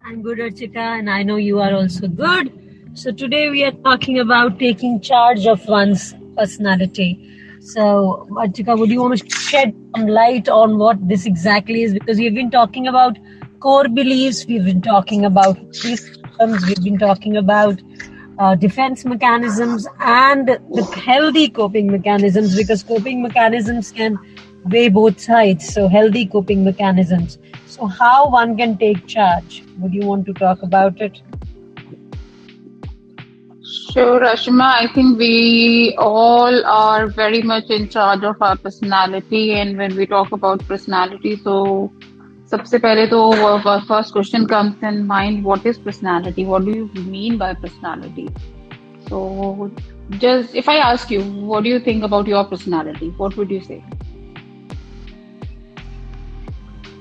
I'm good, Archika, and I know you are also good. So today we are talking about taking charge of one's personality. So, Archika, would you want to shed some light on what this exactly is? Because we've been talking about core beliefs, we've been talking about systems, we've been talking about defense mechanisms and the healthy coping mechanisms, because coping mechanisms can weigh both sides. So healthy coping mechanisms. So how one can take charge? Would you want to talk about it? Sure, Rashima. I think we all are very much in charge of our personality, and when we talk about personality, so सबसे पहले तो first question comes in mind, what is personality? What do you mean by personality? So just if I ask you, what do you think about your personality? What would you say?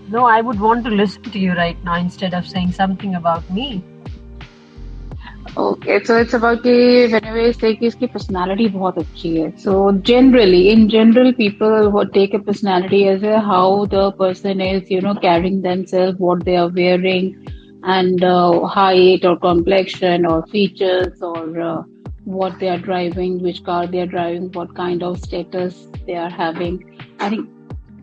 No, I would want to listen to you right now instead of saying something about me. Okay, so it's about कि whenever you say कि इसकी personality बहुत अच्छी है. So generally, in general, people would take a personality as a how the person is, carrying themselves, what they are wearing, and height or complexion or features or what they are driving, which car they are driving, what kind of status they are having. I think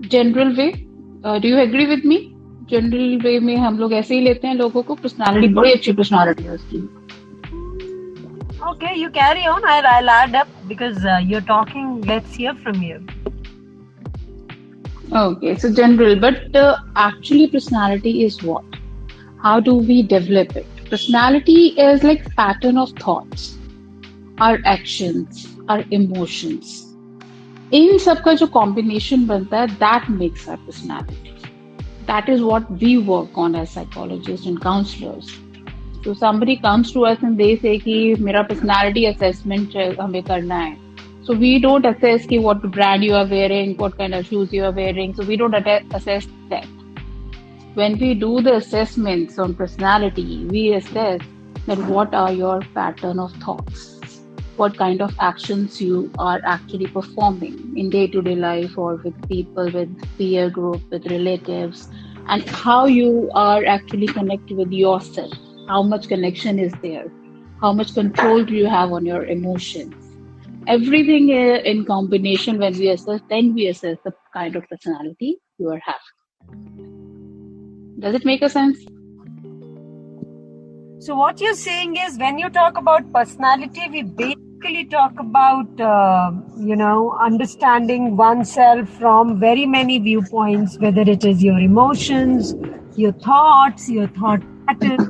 general way. Do you agree with me? General way में हम लोग ऐसे ही लेते हैं लोगों को personality बड़ी अच्छी personality है उसकी. Okay, you carry on. I'll add up because you're talking. Let's hear from you. Okay, so general, but actually, personality is what? How do we develop it? Personality is like pattern of thoughts, our actions, our emotions. इन सबका जो combination बनता है, that makes our personality. That is what we work on as psychologists and counselors. So somebody comes to us and they say कि मेरा personality assessment हमें करना है. So we don't assess कि what brand you are wearing, what kind of shoes you are wearing. So we don't assess that. When we do the assessments on personality, we assess that what are your pattern of thoughts, what kind of actions you are actually performing in day-to-day life or with people, with peer group, with relatives, and how you are actually connected with yourself. How much connection is there? How much control do you have on your emotions? Everything in combination when we assess, then we assess the kind of personality you are having. Does it make a sense? So what you're saying is when you talk about personality, we basically talk about, understanding oneself from very many viewpoints, whether it is your emotions, your thought patterns,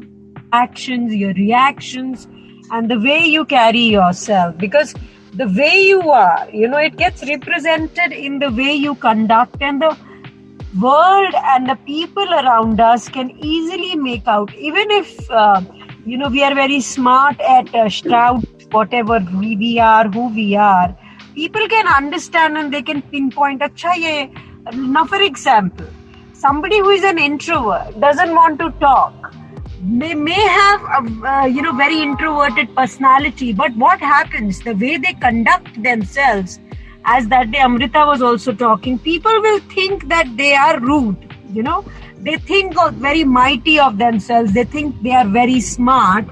actions, your reactions, and the way you carry yourself. Because the way you are, it gets represented in the way you conduct, and the world and the people around us can easily make out, even if we are very smart at shroud whatever we are, who we are. People can understand and they can pinpoint. Now, for example, somebody who is an introvert doesn't want to talk. They may have a very introverted personality, but what happens? The way they conduct themselves, as that day Amrita was also talking, people will think that they are rude. They think very mighty of themselves. They think they are very smart.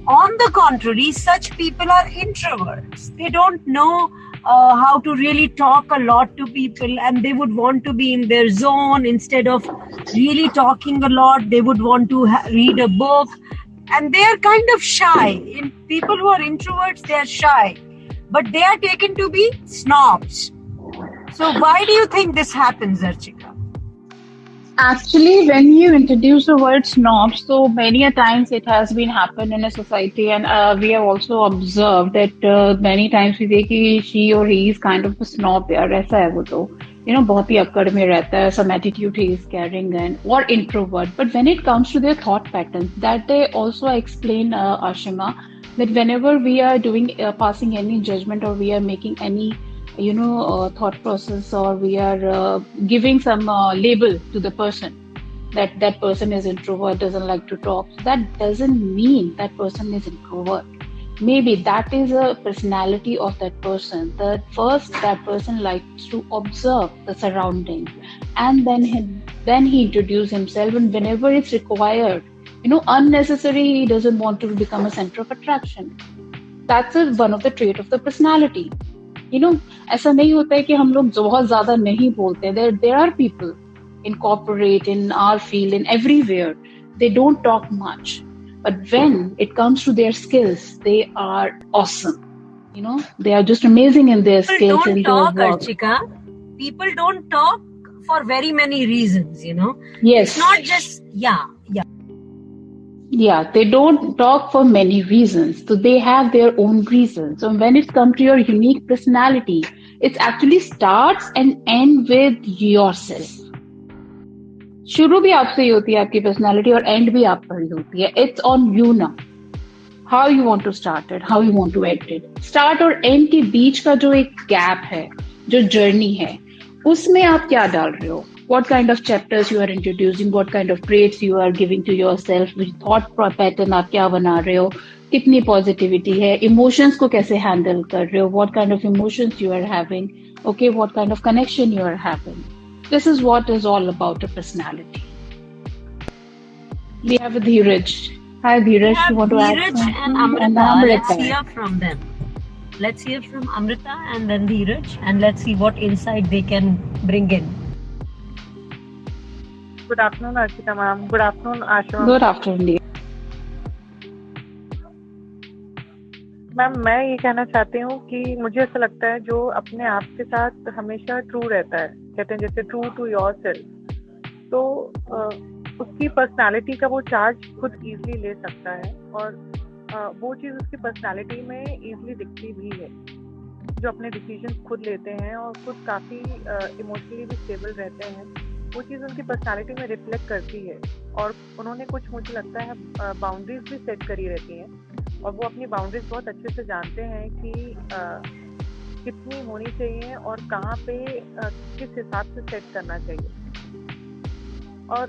On the contrary, such people are introverts. They don't know how to really talk a lot to people, and they would want to be in their zone. Instead of really talking a lot, they would want to read a book, and they are kind of shy. In people who are introverts, they are shy, but they are taken to be snobs. So why do you think this happens, Archika? Actually, when you introduce the word snob, so many a times it has been happened in a society, and we have also observed that many times we say कि she or he is kind of a snob यार, ऐसा है वो तो, बहुत ही अक्कड़ में रहता है, some attitude he is carrying, and or introvert. But when it comes to their thought patterns, that they also explain, Ashima, that whenever we are doing passing any judgment or we are making any thought process, or we are giving some label to the person, that person is introvert, doesn't like to talk. That doesn't mean that person is introvert. Maybe that is a personality of that person. That person likes to observe the surroundings, and then he introduces himself, and whenever it's required, unnecessary. He doesn't want to become a center of attraction. That's one of the trait of the personality. ऐसा नहीं होता है कि हम लोग बहुत ज्यादा नहीं बोलते. There are people in corporate, in our field, in everywhere. They don't talk much, but when it comes to their skills, they are awesome. They are just amazing in their skills and their People don't talk, work. Archika. People don't talk for very many reasons, Yes. It's not just, Yeah, they don't talk for many reasons. So they have their own reasons. So when it comes to your unique personality, it actually starts and ends with yourself. शुरू भी आपसे ही होती है आपकी personality और and भी आप पर ही होती है. It's on you now how you want to start it, how you want to end it. Start और एंड के बीच का जो एक गैप है, जो जर्नी है, उसमें आप क्या डाल रहे हो? What kind of chapters you are introducing, what kind of traits you are giving to yourself, which thought pattern आप क्या बना रहे हो, कितनी पॉजिटिविटी है, इमोशंस को कैसे हैंडल कर रहे हो, what kind of emotions you are having, okay, what kind of connection you are having. This is what is all about a personality. We have Dheeraj. Hi Dheeraj, you want to add Dheeraj something? and Amrita. Let's hear from them. Let's hear from Amrita and then Dheeraj, and let's see what insight they can bring in. Good afternoon, Archita ma'am. Good afternoon, Asha. Good afternoon. Ma'am, मैं ये कहना चाहती हूँ कि मुझे ऐसा लगता है जो अपने आप के साथ हमेशा ट्रू रहता है, कहते हैं जैसे ट्रू टू योरसेल्फ, तो उसकी पर्सनालिटी का वो चार्ज खुद इजीली ले सकता है और वो चीज़ उसकी पर्सनालिटी में इजीली दिखती भी है. जो अपने डिसीजन खुद लेते हैं और खुद काफ़ी इमोशनली भी स्टेबल रहते हैं, वो चीज़ उनकी पर्सनालिटी में रिफ्लेक्ट करती है. और उन्होंने कुछ, मुझे लगता है, बाउंड्रीज भी सेट करी रहती हैं और वो अपनी बाउंड्रीज बहुत अच्छे से जानते हैं कि कितनी होनी चाहिए और कहाँ पे किस हिसाब से सेट करना चाहिए. और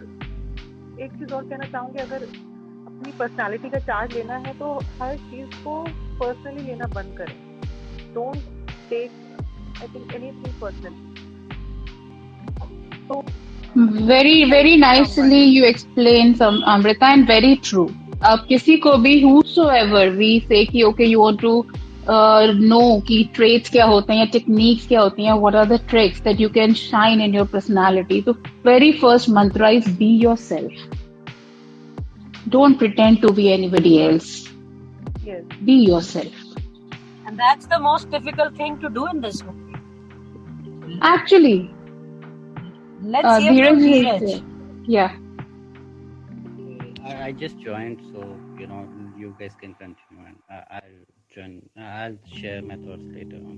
एक चीज़ और कहना चाहूँगी, अगर अपनी पर्सनालिटी का चार्ज लेना है तो हर चीज़ को पर्सनली लेना बंद करें. Don't take, I think, anything personally. तो very nicely you explain some, Amrita, and very true. अब किसी को भी whosoever we say कि okay you want to know कि traits क्या होते हैं या techniques क्या होती हैं, what are the tricks that you can shine in your personality. So very first mantra is be yourself. Don't pretend to be anybody else. Yes. Be yourself. And that's the most difficult thing to do in this world. Actually. Let's hear from Dheeraj. Yeah. I just joined, so you guys can continue, and I'll join. I'll share my thoughts later on.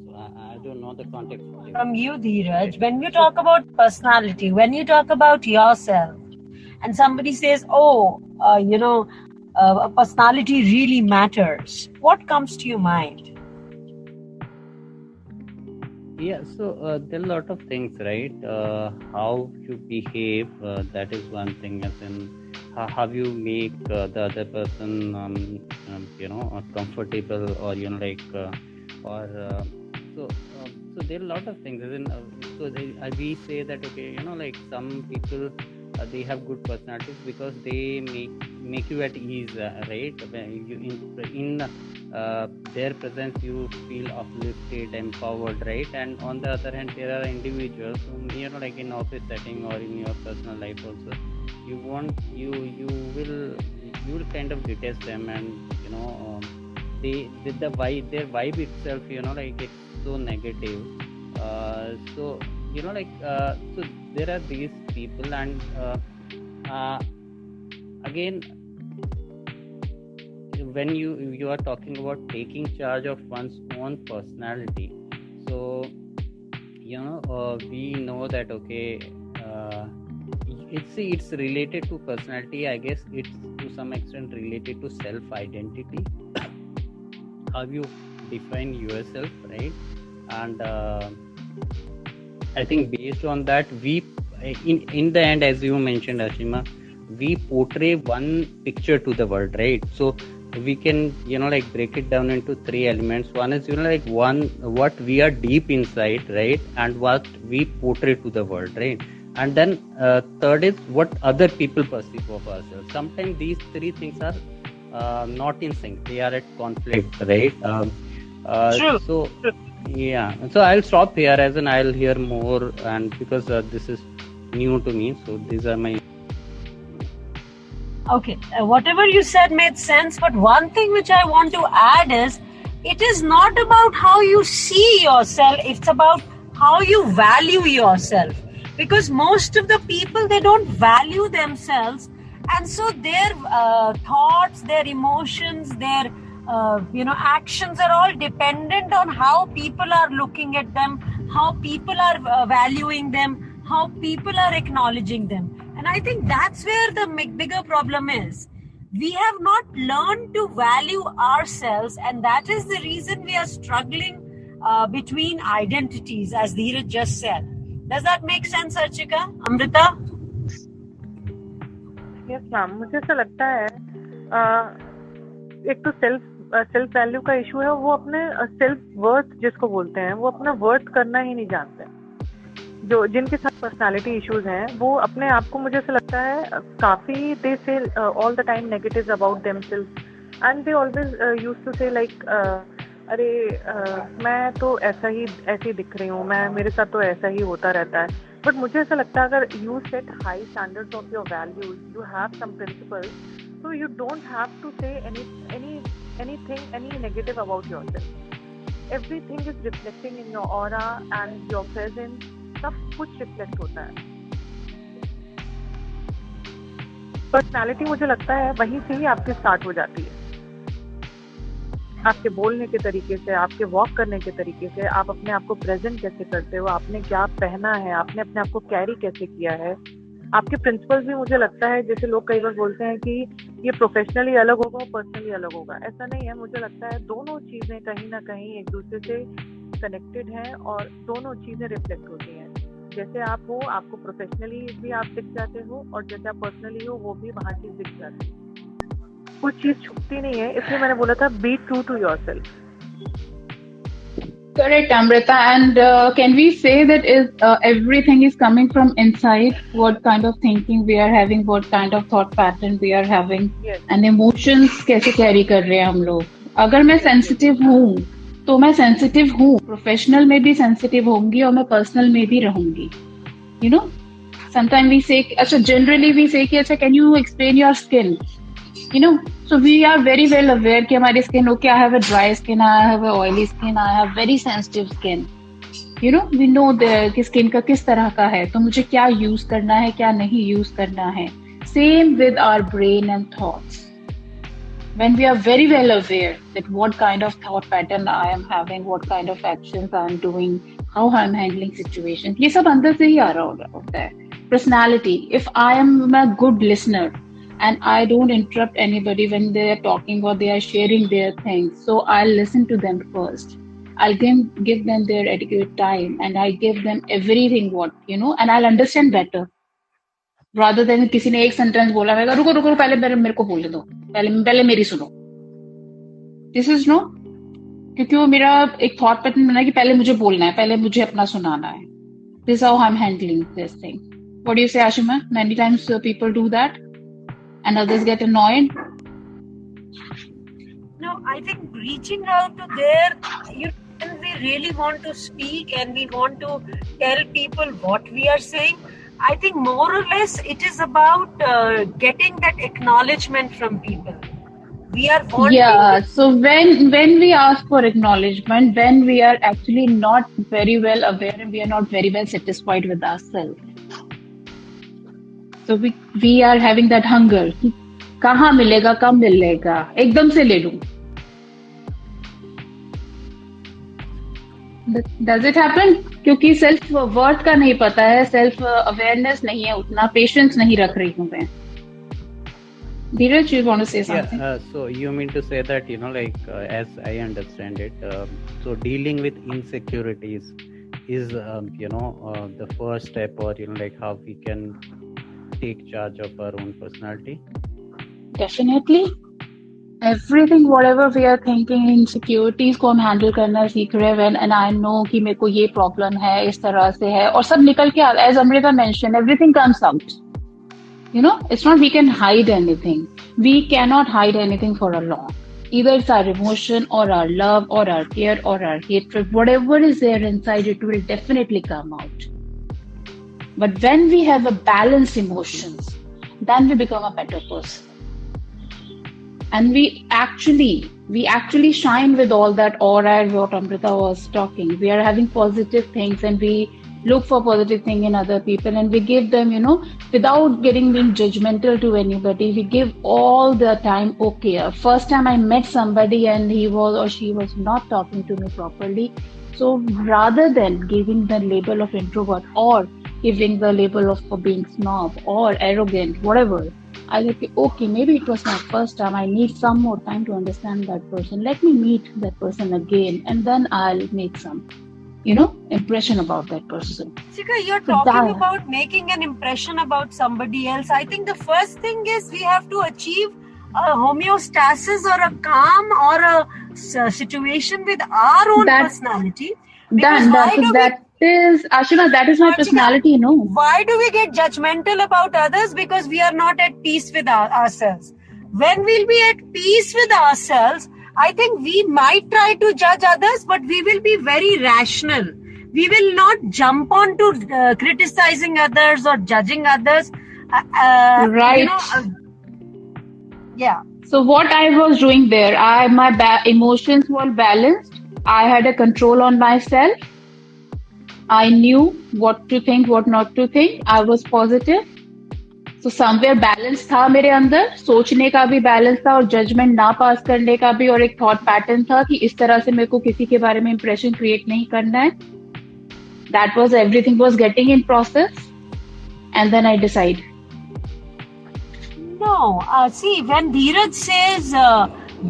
So I don't know the context. From you, Dheeraj, when you talk about personality, when you talk about yourself, and somebody says, personality really matters, what comes to your mind? Yeah, so there are a lot of things, right? How you behave, that is one thing, as in how you make the other person, comfortable, or so there are a lot of things. As in, we say that some people they have good personalities because they make you at ease, right? When you in their presence you feel uplifted, empowered, right? And on the other hand, there are individuals whom in office setting or in your personal life also, you will kind of detest them, and their vibe itself, it's so negative. So there are these people, and again, when you are talking about taking charge of one's own personality, so we know that it's related to personality. I guess it's to some extent related to self-identity, how you define yourself, right? And I think based on that, we in the end, as you mentioned, Ashima, we portray one picture to the world, right? So we can break it down into three elements. One is what we are deep inside, right? And what we portray to the world, right? and then third is what other people perceive of ourselves. Sometimes these three things are not in sync, they are at conflict, right? True. So yeah, so I'll stop here, as in I'll hear more, and because this is new to me, so these are my. Okay, whatever you said made sense, but one thing which I want to add is, it is not about how you see yourself, it's about how you value yourself. Because most of the people, they don't value themselves, and so their thoughts, their emotions, their actions are all dependent on how people are looking at them, how people are valuing them, how people are acknowledging them. And I think that's where the bigger problem is. We have not learned to value ourselves, and that is the reason we are struggling between identities, as Dheeraj just said. Does that make sense, Archika? Amrita? Yes ma'am, मुझे ऐसा लगता है एक तो self value का issue है. वो अपने सेल्फ वर्थ जिसको बोलते हैं, वो अपना वर्थ करना ही नहीं जानते. जो जिनके साथ पर्सनालिटी इश्यूज हैं, वो अपने आप को, मुझे ऐसा लगता है, काफी they say all the time negative about themselves, and they always used to say like अरे मैं तो ऐसे ही दिख रही हूँ, मेरे साथ तो ऐसा ही होता रहता है. बट मुझे ऐसा लगता है अगर you set high standards of your values, you have some principles, so you don't have to say any negative about yourself. Everything is reflecting in your aura and your presence. सब कुछ reflect होता है. Personality मुझे लगता है वहीं से ही आपकी स्टार्ट हो जाती है. आपके बोलने के तरीके से, आपके वॉक करने के तरीके से, आप अपने आप को प्रेजेंट कैसे करते हो, आपने क्या पहना है, आपने अपने आप को कैरी कैसे किया है, आपके प्रिंसिपल्स भी. मुझे लगता है जैसे लोग कई बार बोलते हैं कि ये प्रोफेशनली अलग होगा और पर्सनली अलग होगा, ऐसा नहीं है. मुझे लगता है दोनों चीजें कहीं ना कहीं एक दूसरे से कनेक्टेड हैं और दोनों चीजें रिफ्लेक्ट होती हैं. जैसे आप हो, आपको प्रोफेशनली भी आप दिख जाते हो, और जैसे आप पर्सनली हो, वो भी वहाँ चीज दिख जाती है. कुछ चीज छुपती नहीं है, इसलिए मैंने बोला था be true to yourself. Correct, Amrita. And can we say that everything is coming from inside? What kind of thinking we are having, what kind of thought pattern we are having, Yes. and emotions कैसे carry कर रहे हैं हम लोग. अगर मैं sensitive हूँ, तो मैं sensitive हूँ. Professional में भी sensitive होंगी और मैं personal में भी रहूंगी. You know, sometimes we say, generally we say कि अच्छा, can you explain your skin? You know, so we are very well aware कि हमारी skin, okay, I have a dry skin, I have a oily skin, I have very sensitive skin. You know, we know कि skin का किस तरह का है, तो मुझे क्या use करना है, क्या नहीं use करना है. Same with our brain and thoughts. When we are very well aware that what kind of thought pattern I am having, what kind of actions I am doing, how I am handling situations, ये सब अंदर से ही आ रहा होता है. Personality. If I am a good listener, and I don't interrupt anybody when they are talking or they are sharing their things. So I'll listen to them first. I'll give them their adequate time, and I give them everything and I'll understand better. Rather than किसी ने एक sentence बोला, मैं रुको पहले मेरे को बोलने दो, पहले मेरी सुनो. This is no, क्योंकि वो मेरा एक thought pattern बना कि पहले मुझे बोलना है, पहले मुझे अपना सुनाना है. This is how I'm handling this thing. What do you say, Ashima? Many times people do that. And others get annoyed? No, I think reaching out to their, when we really want to speak and we want to tell people what we are saying, I think more or less it is about getting that acknowledgement from people. We are wanting. Yeah, so when we ask for acknowledgement, when we are actually not very well aware and we are not very well satisfied with ourselves. So we are having that hunger. कहाँ मिलेगा, कब मिलेगा, एकदम से ले लूं. Does it happen? क्योंकि self worth का नहीं पता है, सेल्फ अवेयरनेस नहीं है, उतना पेशेंस नहीं रख रही हूँ मैं. Dheeraj, you want to say something? Yeah, so you mean to say that, as I understand it, so dealing with insecurities is, the first step, or, how we take charge of our own personality? Definitely. Everything, whatever we are thinking, insecurities को हम handle करना सीख रहे हैं when and I know कि मेरे को ये problem है, इस तरह से है, और सब निकल के as Amrita mentioned, everything comes out. You know, it's not we can hide anything. We cannot hide anything for a long. Either it's our emotion or our love or our care or our hatred, whatever is there inside, it will definitely come out. But when we have a balanced emotions, then we become a better person. And we actually shine with all that aura, what Amrita was talking. We are having positive things and we look for positive thing in other people and we give them, you know, without being judgmental to anybody. We give all the time, okay, first time I met somebody and he was or she was not talking to me properly. So rather than giving the label of introvert or giving the label of being snob or arrogant, whatever, I think, okay, maybe it was my first time. I need some more time to understand that person. Let me meet that person again, and then I'll make some, you know, impression about that person. Sika, you're talking about making an impression about somebody else. I think the first thing is we have to achieve a homeostasis or a calm or a situation with our own personality. Ashima, that is my personality, no? Why do we get judgmental about others? Because we are not at peace with ourselves. When we'll be at peace with ourselves, I think we might try to judge others, but we will be very rational. We will not jump on to criticizing others or judging others. Right. You know, yeah. So what I was doing there, my emotions were balanced. I had a control on myself. I knew what to think, what not to think. I was positive. So somewhere balance था मेरे अंदर, सोचने का भी balance था और judgment ना pass करने का भी, और एक thought pattern था कि इस तरह से मेरे को किसी के बारे में impression create नहीं करना है. That was everything was getting in process, and then I decide. No, see, when Dheeraj says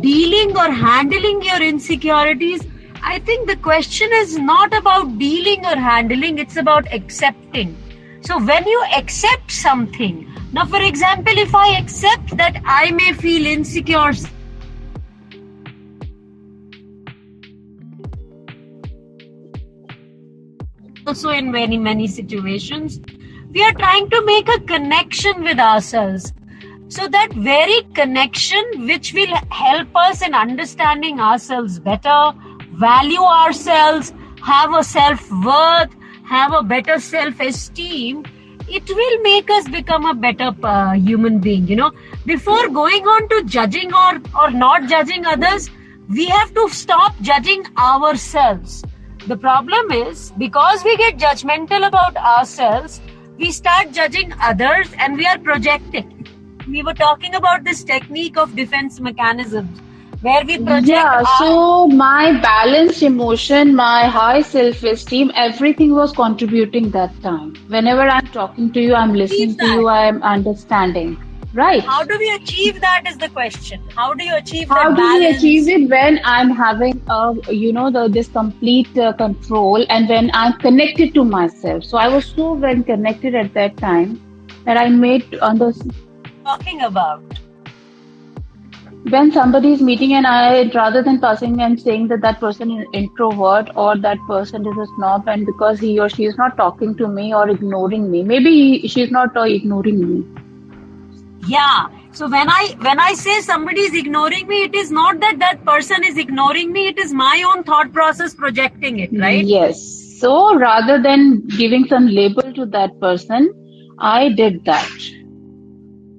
dealing or handling your insecurities, I think the question is not about dealing or handling, it's about accepting. So when you accept something, now for example, if I accept that I may feel insecure, also in many situations, we are trying to make a connection with ourselves. So that very connection which will help us in understanding ourselves better, value ourselves, have a self-worth, have a better self-esteem, it will make us become a better human being. You know, before going on to judging or not judging others, we have to stop judging ourselves. The problem is, because we get judgmental about ourselves, we start judging others and we are projecting. We were talking about this technique of defense mechanisms where we project. Yeah, so my balanced emotion, my high self-esteem, everything was contributing that time. Whenever I'm talking to you, I'm listening to you, I'm understanding. Right. How do we achieve that is the question. How do you achieve that balance? How do we achieve it when I'm having, this complete control and when I'm connected to myself. So I was so well connected at that time that I made talking about when somebody is meeting and I, rather than passing and saying that person is introvert or that person is a snob, and because he or she is not talking to me or ignoring me, maybe she's not ignoring me. Yeah. So when I say somebody is ignoring me, it is not that person is ignoring me. It is my own thought process projecting it, right? Yes. So rather than giving some label to that person, I did that.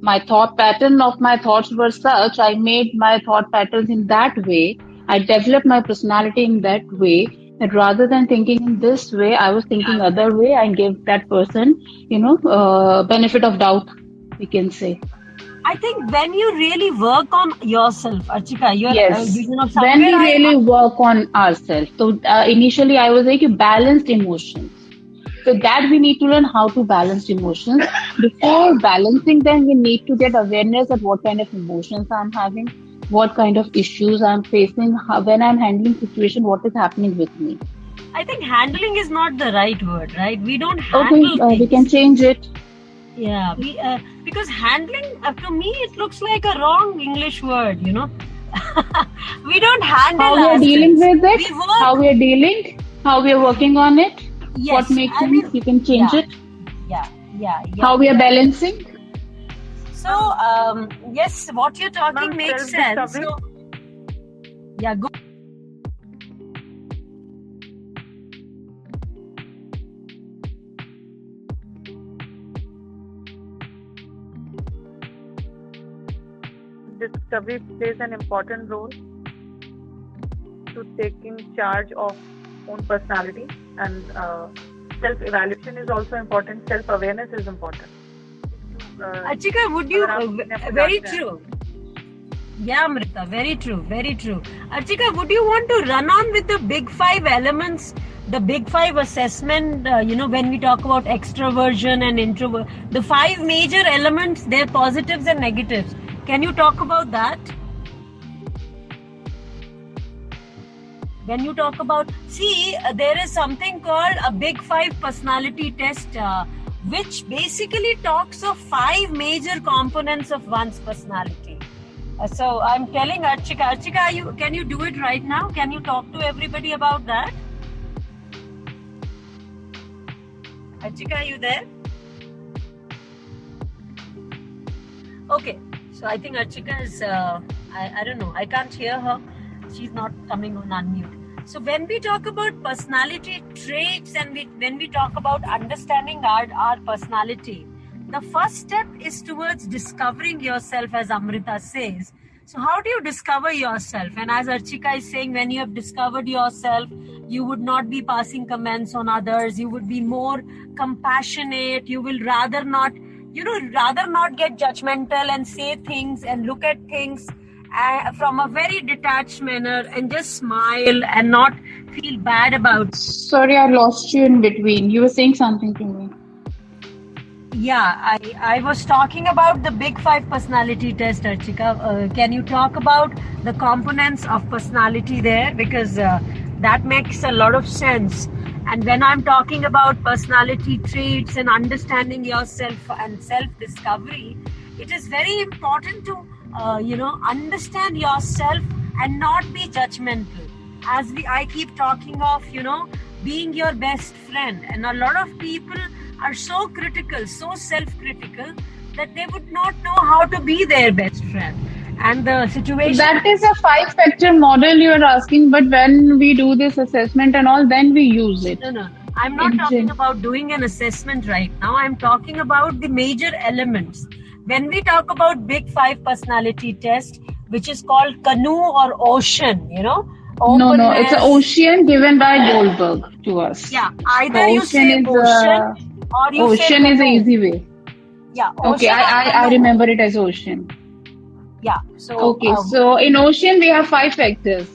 My thought pattern of my thoughts were such, I made my thought patterns in that way. I developed my personality in that way. And rather than thinking in this way, I was thinking other way and gave that person, benefit of doubt, we can say. I think when you really work on yourself, Archika, when we really work on ourselves. So initially I was like balanced emotions. So that we need to learn how to balance emotions. Before balancing them, we need to get awareness of what kind of emotions I'm having, what kind of issues I'm facing, when I'm handling situation, what is happening with me. I think handling is not the right word, right? We don't handle things. We can change it. Yeah, because handling, to me, it looks like a wrong English word, We don't handle How we are dealing ourselves. with it, We work. how we are dealing, how we are working on it, Yes, what makes I sense, mean, you can change yeah, it, yeah. how we are balancing. So, yes, what you're talking Ma'am, makes sense. self-discovery. So, yeah, go. Discovery plays an important role to taking charge of own personality, and self-evaluation is also important. Self-awareness is important. Achika, would you? अगर आप अपने आप को Very जानते हैं, true. Yeah, Amrita, very true, very true. Archika, would you want to run on with the big 5 elements, the big 5 assessment, when we talk about extroversion and introvert, the 5 major elements, their positives and negatives. Can you talk about that? When you talk about, there is something called a big 5 personality test, which basically talks of 5 major components of one's personality. So I'm telling Archika, can you do it right now? Can you talk to everybody about that? Archika, are you there? Okay, so I think Archika is, I don't know, I can't hear her. She's not coming on unmute. So when we talk about personality traits and when we talk about understanding our personality, the first step is towards discovering yourself, as Amrita says. So how do you discover yourself? And as Archika is saying, when you have discovered yourself, you would not be passing comments on others. You would be more compassionate. You will rather not get judgmental and say things and look at things from a very detached manner and just smile and not feel bad about it. Sorry, I lost you in between. You were saying something to me. Yeah, I was talking about the big 5 personality test, Archika. Can you talk about the components of personality there? Because that makes a lot of sense. And when I'm talking about personality traits and understanding yourself and self-discovery, it is very important to, understand yourself and not be judgmental. As I keep talking of, being your best friend. And a lot of people are so critical, so self-critical, that they would not know how to be their best friend. And the situation... That is a 5-factor model you are asking, but when we do this assessment and all, then we use it. No. I'm not talking about doing an assessment right now. I'm talking about the major elements. When we talk about big 5 personality test, which is called canoe or ocean, No, it's an ocean given by Goldberg to us. Yeah, either you say ocean or you say ocean is an easy way. Yeah. Okay, I remember it as ocean. Yeah. So okay, so in ocean we have 5 factors.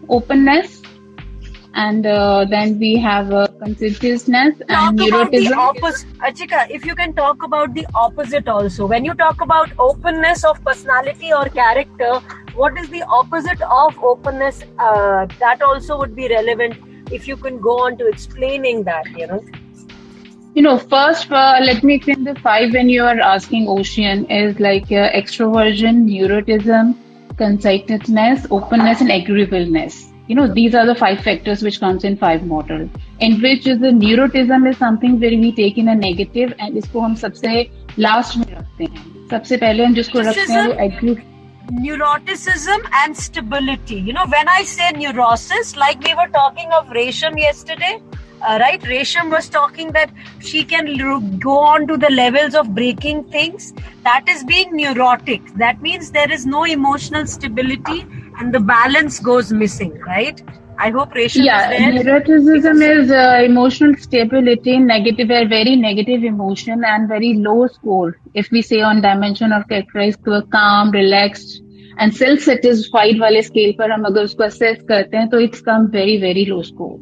Openness, and then we have conscientiousness and neuroticism. Achika, if you can talk about the opposite also. When you talk about openness of personality or character, what is the opposite of openness? That also would be relevant if you can go on to explaining that, First, let me explain the 5 when you are asking ocean is like extroversion, neuroticism, conscientiousness, openness, and agreeableness. These are the 5 factors which comes in 5 model. In which is the neuroticism is something where we take in a negative and इसको हम सबसे last में रखते हैं. सबसे पहले हम जिसको रखते हैं वो neuroticism and stability. When I say neurosis, like we were talking of Resham yesterday, right? Resham was talking that she can go on to the levels of breaking things. That is being neurotic. That means there is no emotional stability and the balance goes missing, right? I hope Resham is there. Neuroticism is emotional stability, very negative emotion and very low score. If we say on dimension of characterized to a calm, relaxed and self-satisfied wale scale par hum agar usko assess karte hain, to it's come very, very low score.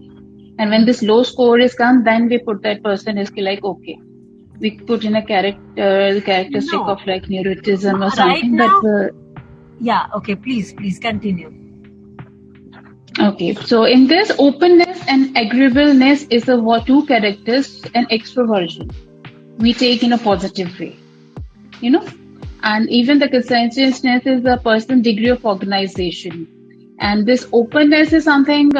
And when this low score is come, then we put that person is like, okay, we put in a characteristic of like neuroticism or something. Right now, yeah, okay, please continue. Okay, so in this, openness and agreeableness is the 2 characters, and extroversion we take in a positive way. And even the conscientiousness is a person's degree of organization. And this openness is something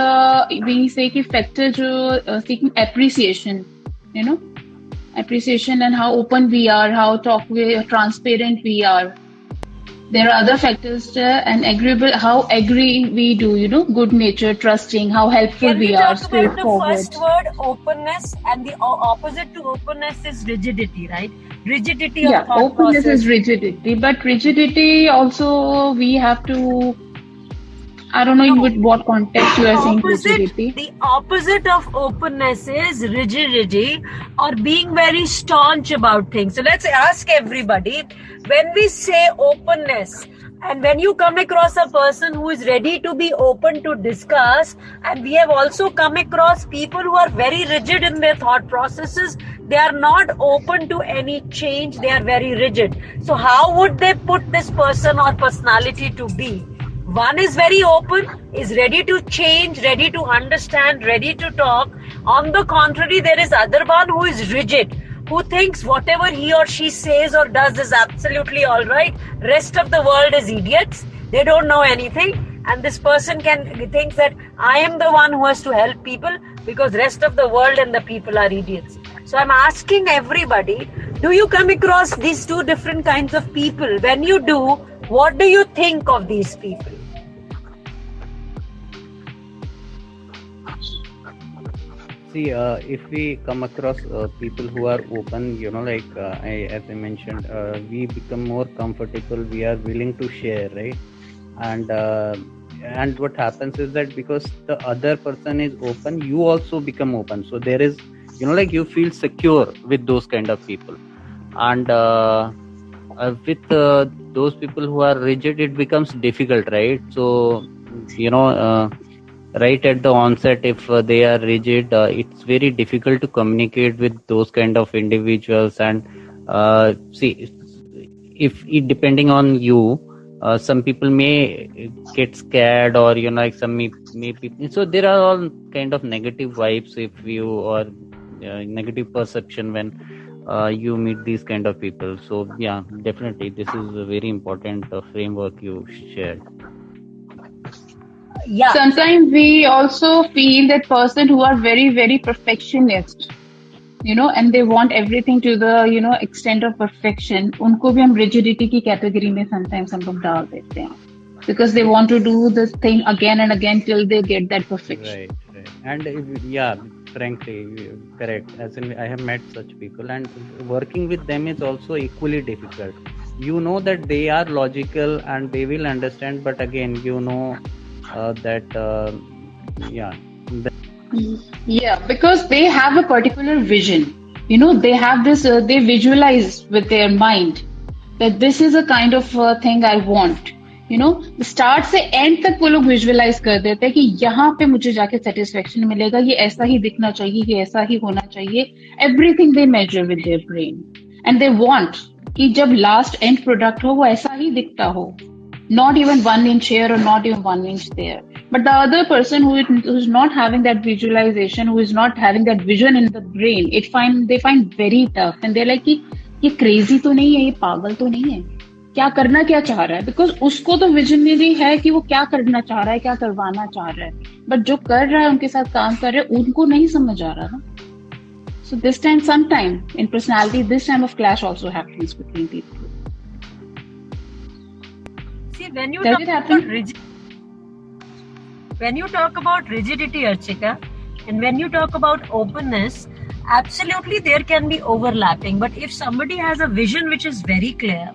we say कि factor जो seeking appreciation, you know, appreciation and how open we are, how transparent we are. There are other factors and agreeable, how agree we do, you know, good nature, trusting, how helpful Can we we are, talk about the straightforward. first word, openness, and the opposite to openness is rigidity, right? Rigidity of Yeah, thought openness process. is rigidity, but rigidity also we have to. I don't know in with what context you are saying rigidity. The opposite of openness is rigidity or being very staunch about things. So let's ask everybody, when we say openness, and when you come across a person who is ready to be open to discuss, and we have also come across people who are very rigid in their thought processes, they are not open to any change, they are very rigid. So how would they put this person or personality to be? One is very open, is ready to change, ready to understand, ready to talk. On the contrary, there is other one who is rigid, who thinks whatever he or she says or does is absolutely all right. Rest of the world is idiots. They don't know anything. And this person thinks that I am the one who has to help people because rest of the world and the people are idiots. So I'm asking everybody, do you come across these two different kinds of people? When you do, what do you think of these people? See, if we come across people who are open, you know, like as I mentioned, we become more comfortable. We are willing to share, right? And what happens is that because the other person is open, you also become open. So there is, you know, like you feel secure with those kind of people. And with those people who are rigid, it becomes difficult, right? So, you know, right at the onset, if they are rigid, it's very difficult to communicate with those kind of individuals. And see, if it depending on you, some people may get scared, or you know, like some may be, so there are all kind of negative vibes if you, or negative perception when you meet these kind of people. So yeah, definitely this is a very important framework you shared. Yeah. Sometimes we also feel that person who are very, very perfectionist, you know, and they want everything to the, you know, extent of perfection. उनको भी हम rigidity की category में sometimes हम लोग डाल देते हैं. Because they want to do this thing again and again till they get that perfection. Right. And yeah, frankly, correct. As in, I have met such people, and working with them is also equally difficult. You know that they are logical and they will understand, but again, you know Yeah, because they have a particular vision. You know, they have this, they visualize with their mind that this is a kind of thing I want. You know, start से end तक वो लोग visualize कर देते हैं कि यहाँ पे मुझे जाके satisfaction मिलेगा, ये ऐसा ही दिखना चाहिए, ये ऐसा ही होना चाहिए. Everything they measure with their brain. And they want कि जब last end product हो, वो ऐसा ही दिखता हो. Not even 1 inch here or not even 1 inch there. But the other person who's not having that visualization, who is not having that vision in the brain, they find very tough. And they're like कि ये crazy तो नहीं है, ये पागल तो नहीं है, क्या करना क्या चाह रहा है. Because उसको तो visionary है कि वो क्या करना चाह रहा है, क्या करवाना चाह रहा है. But जो कर रहा है, उनके साथ काम कर रहे हैं, उनको नहीं समझ आ रहा ना. So this time, sometime in personality, this time of clash also happens between people. See, when you talk about rigidity, Archika, and when you talk about openness, absolutely there can be overlapping. But if somebody has a vision which is very clear,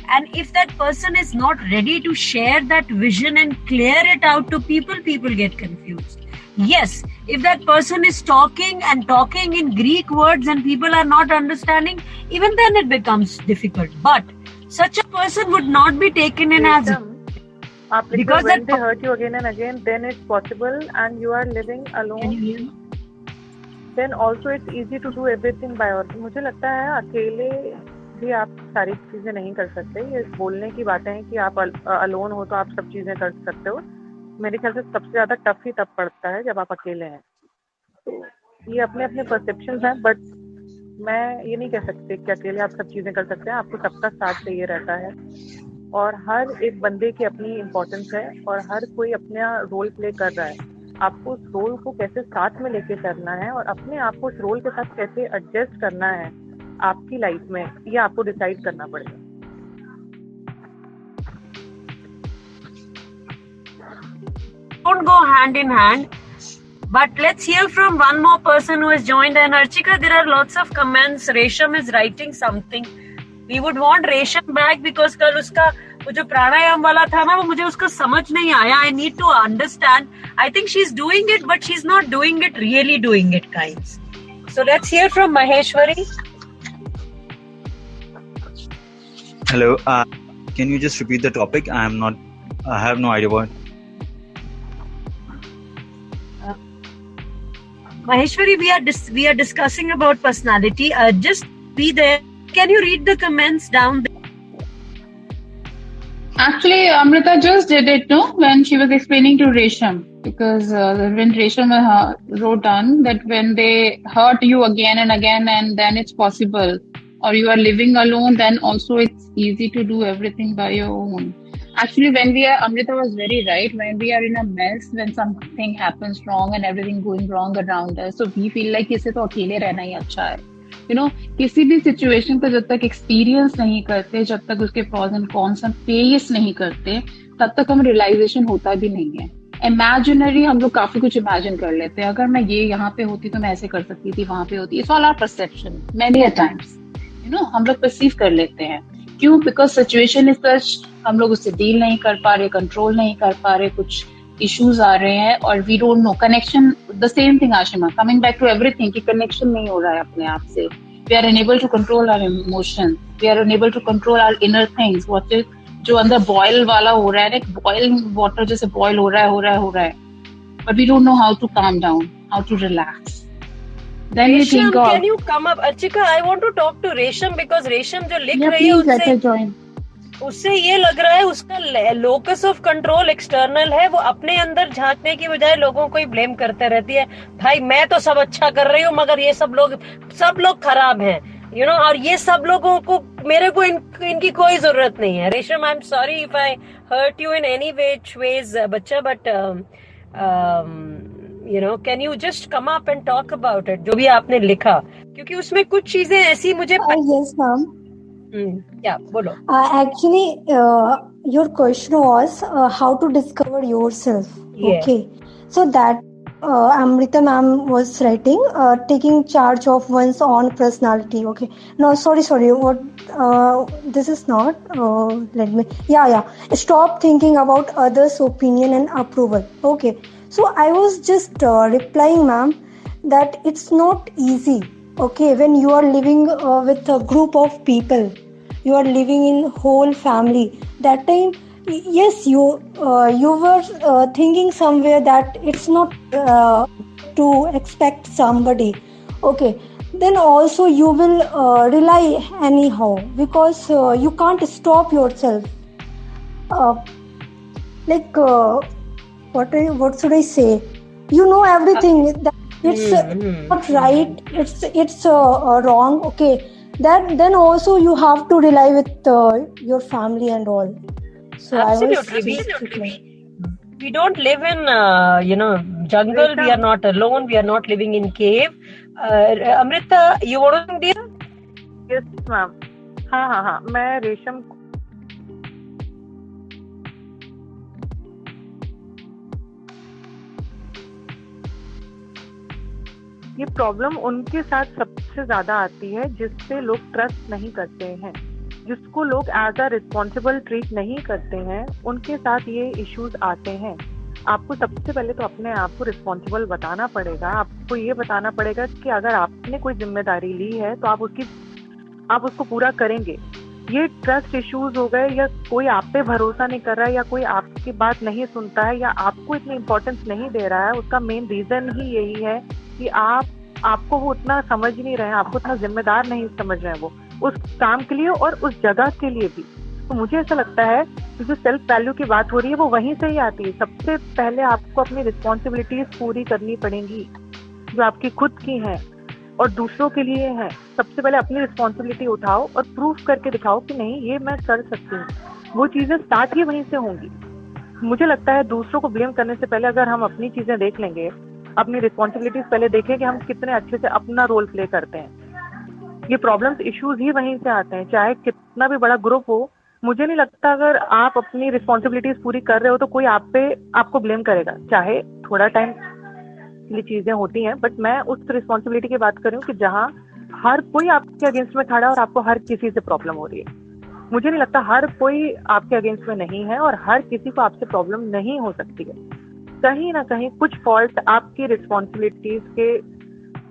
and if that person is not ready to share that vision and clear it out to people, people get confused. Yes, if that person is talking in Greek words and people are not understanding, even then it becomes difficult. But such a person would not be taken in as because when they hurt you again and again, then it's possible, and you are living alone. Can you hear me? Then also it's easy to do everything by yourself. मुझे लगता है अकेले भी आप सारी चीजें नहीं कर सकते. ये बोलने की बातें हैं कि आप अलोन हो तो आप सब चीजें कर सकते हो. मेरे ख्याल से सबसे ज्यादा टफ ही तब पड़ता है जब आप अकेले हैं. तो ये अपने अपने परसेप्शंस हैं, बट मैं ये नहीं कह सकती कि अकेले आप सब चीजें कर सकते हैं, आपको सबका साथ चाहिए रहता है और हर एक बंदे की अपनी इम्पोर्टेंस है और हर कोई अपना रोल प्ले कर रहा है। आपको उस रोल को कैसे साथ में लेके चलना है और अपने आप को उस रोल के साथ कैसे एडजस्ट करना है आपकी लाइफ में, ये आपको डिसाइड करना पड़ेगा। Don't go hand in hand. But let's hear from one more person who has joined. And Archika, there are lots of comments. Resham is writing something. We would want Resham back because कल उसका वो जो प्राणायाम वाला था ना, वो मुझे उसका समझ नहीं आया. I need to understand. I think she's doing it, but she's not doing it really doing it, guys. So let's hear from Maheshwari. Hello. Can you just repeat the topic? I have no idea what. Maheshwari, we are discussing about personality. Just be there. Can you read the comments down there? Actually, Amrita just did it, no? When she was explaining to Resham, because when Resham wrote down that when they hurt you again and again, and then it's possible, or you are living alone, then also it's easy to do everything by your own. Actually, Amrita was very right. When we are in a mess, when something happens wrong and everything going wrong around us, so we feel like इसे तो अकेले रहना ही अच्छा है. You know, किसी भी situation को जब तक एक्सपीरियंस नहीं करते, जब तक उसके प्रॉस एंड कॉन्स हम फेस नहीं करते, तब तक हम रियलाइजेशन होता भी नहीं है. इमेजिनरी हम लोग काफी कुछ इमेजिन कर लेते हैं. अगर मैं ये यहाँ पे होती तो मैं ऐसे कर सकती थी, वहां पे होती. It's all our perception many a times. You know, हम लोग परसीव कर लेते हैं. क्यों? बिकॉज सिचुएशन इज सच, हम लोग उससे डील नहीं कर पा रहे, कंट्रोल नहीं कर पा रहे, कुछ इश्यूज आ रहे हैं और we don't know. Connection, the same thing Ashima, coming back to everything, कि कनेक्शन नहीं हो रहा है अपने आप से. We are unable to control our emotion, we are unable to control our inner things. What is जो अंदर बॉयल वाला हो रहा है, बॉइलिंग वाटर जैसे बॉयल हो रहा है, but we don't know how to calm down, how to relax. Then Resham, we think of, can you come up? Archika, I want to talk to Resham because Resham जो लिख yeah, रही है please let her join. उससे ये लग रहा है उसका लोकस ऑफ कंट्रोल एक्सटर्नल है. वो अपने अंदर झांकने की बजाय लोगों को ही ब्लेम करते रहती है. भाई मैं तो सब अच्छा कर रही हूँ मगर ये सब लोग खराब हैं, यू नो. और ये सब लोगों को, मेरे को इनकी कोई जरूरत नहीं है. Resham, I am sorry if I hurt you in any ways बच्चा, but you know, can you just come up and talk about it, जो भी आपने लिखा, क्योंकि उसमें कुछ चीजें ऐसी मुझे Yes, ma'am. क्या बोलो. Actually, your question was how to discover yourself. Yeah. Okay. So that Amrita ma'am was writing, taking charge of one's own personality. Okay. No, sorry. What? This is not. Let me. Yeah. Stop thinking about others' opinion and approval. Okay. So I was just replying, ma'am, that it's not easy. Okay, when you are living with a group of people, you are living in whole family. That time, yes, you were thinking somewhere that it's not to expect somebody. Okay, then also you will rely anyhow because you can't stop yourself. What should I say? You know everything that it's not right, it's wrong. Okay, then also you have to rely with your family and all. So Absolutely. We don't live in jungle. We are not alone. We are not living in cave. Amrita, you want to dear? Yes, ma'am. हाँ. मैं रेशम ये problem उनके साथ सबसे ज्यादा आती है जिससे लोग ट्रस्ट नहीं करते हैं, जिसको लोग एज अ रिस्पॉन्सिबल ट्रीट नहीं करते हैं, उनके साथ ये इश्यूज आते हैं. आपको सबसे पहले तो अपने आप को रिस्पॉन्सिबल बताना पड़ेगा. आपको ये बताना पड़ेगा कि अगर आपने कोई जिम्मेदारी ली है तो आप उसको पूरा करेंगे. ये ट्रस्ट इश्यूज हो गए या कोई आप पे भरोसा नहीं कर रहा है या कोई आपकी बात नहीं सुनता है या आपको इतनी इम्पोर्टेंस नहीं दे रहा है, उसका मेन रीजन ही यही है कि आपको वो उतना समझ नहीं रहे हैं, आपको उतना जिम्मेदार नहीं समझ रहे हैं वो उस काम के लिए और उस जगह के लिए भी. तो मुझे ऐसा लगता है कि जो सेल्फ वैल्यू की बात हो रही है वो वहीं से ही आती है. सबसे पहले आपको अपनी रिस्पॉन्सिबिलिटीज पूरी करनी पड़ेंगी जो आपकी खुद की हैं. और दूसरों के लिए है। सबसे पहले अपनी रिस्पॉन्सिबिलिटी उठाओ और प्रूफ करके दिखाओ कि नहीं ये मैं कर सकती हूँ। वो चीजें स्टार्ट ही वहीं से होंगी। मुझे लगता है दूसरों को ब्लेम करने से पहले अगर हम अपनी चीजें देख लेंगे, अपनी रिस्पॉन्सिबिलिटीज पहले देखें कि हम कितने अच्छे से अपना रोल प्ले करते हैं, ये प्रॉब्लम्स इश्यूज ही वहीं से आते हैं। चाहे कितना भी बड़ा ग्रुप हो, मुझे नहीं लगता अगर आप अपनी रिस्पॉन्सिबिलिटीज पूरी कर रहे हो तो कोई आपको ब्लेम करेगा। चाहे थोड़ा टाइम ये चीजें होती हैं, बट मैं उस रिस्पॉन्सिबिलिटी की बात कर रही हूँ कि जहाँ हर कोई आपके अगेंस्ट में खड़ा है और आपको हर किसी से प्रॉब्लम हो रही है। मुझे नहीं लगता हर कोई आपके अगेंस्ट में नहीं है और हर किसी को आपसे प्रॉब्लम नहीं हो सकती है। कहीं ना कहीं कुछ फॉल्ट आपकी रिस्पॉन्सिबिलिटीज के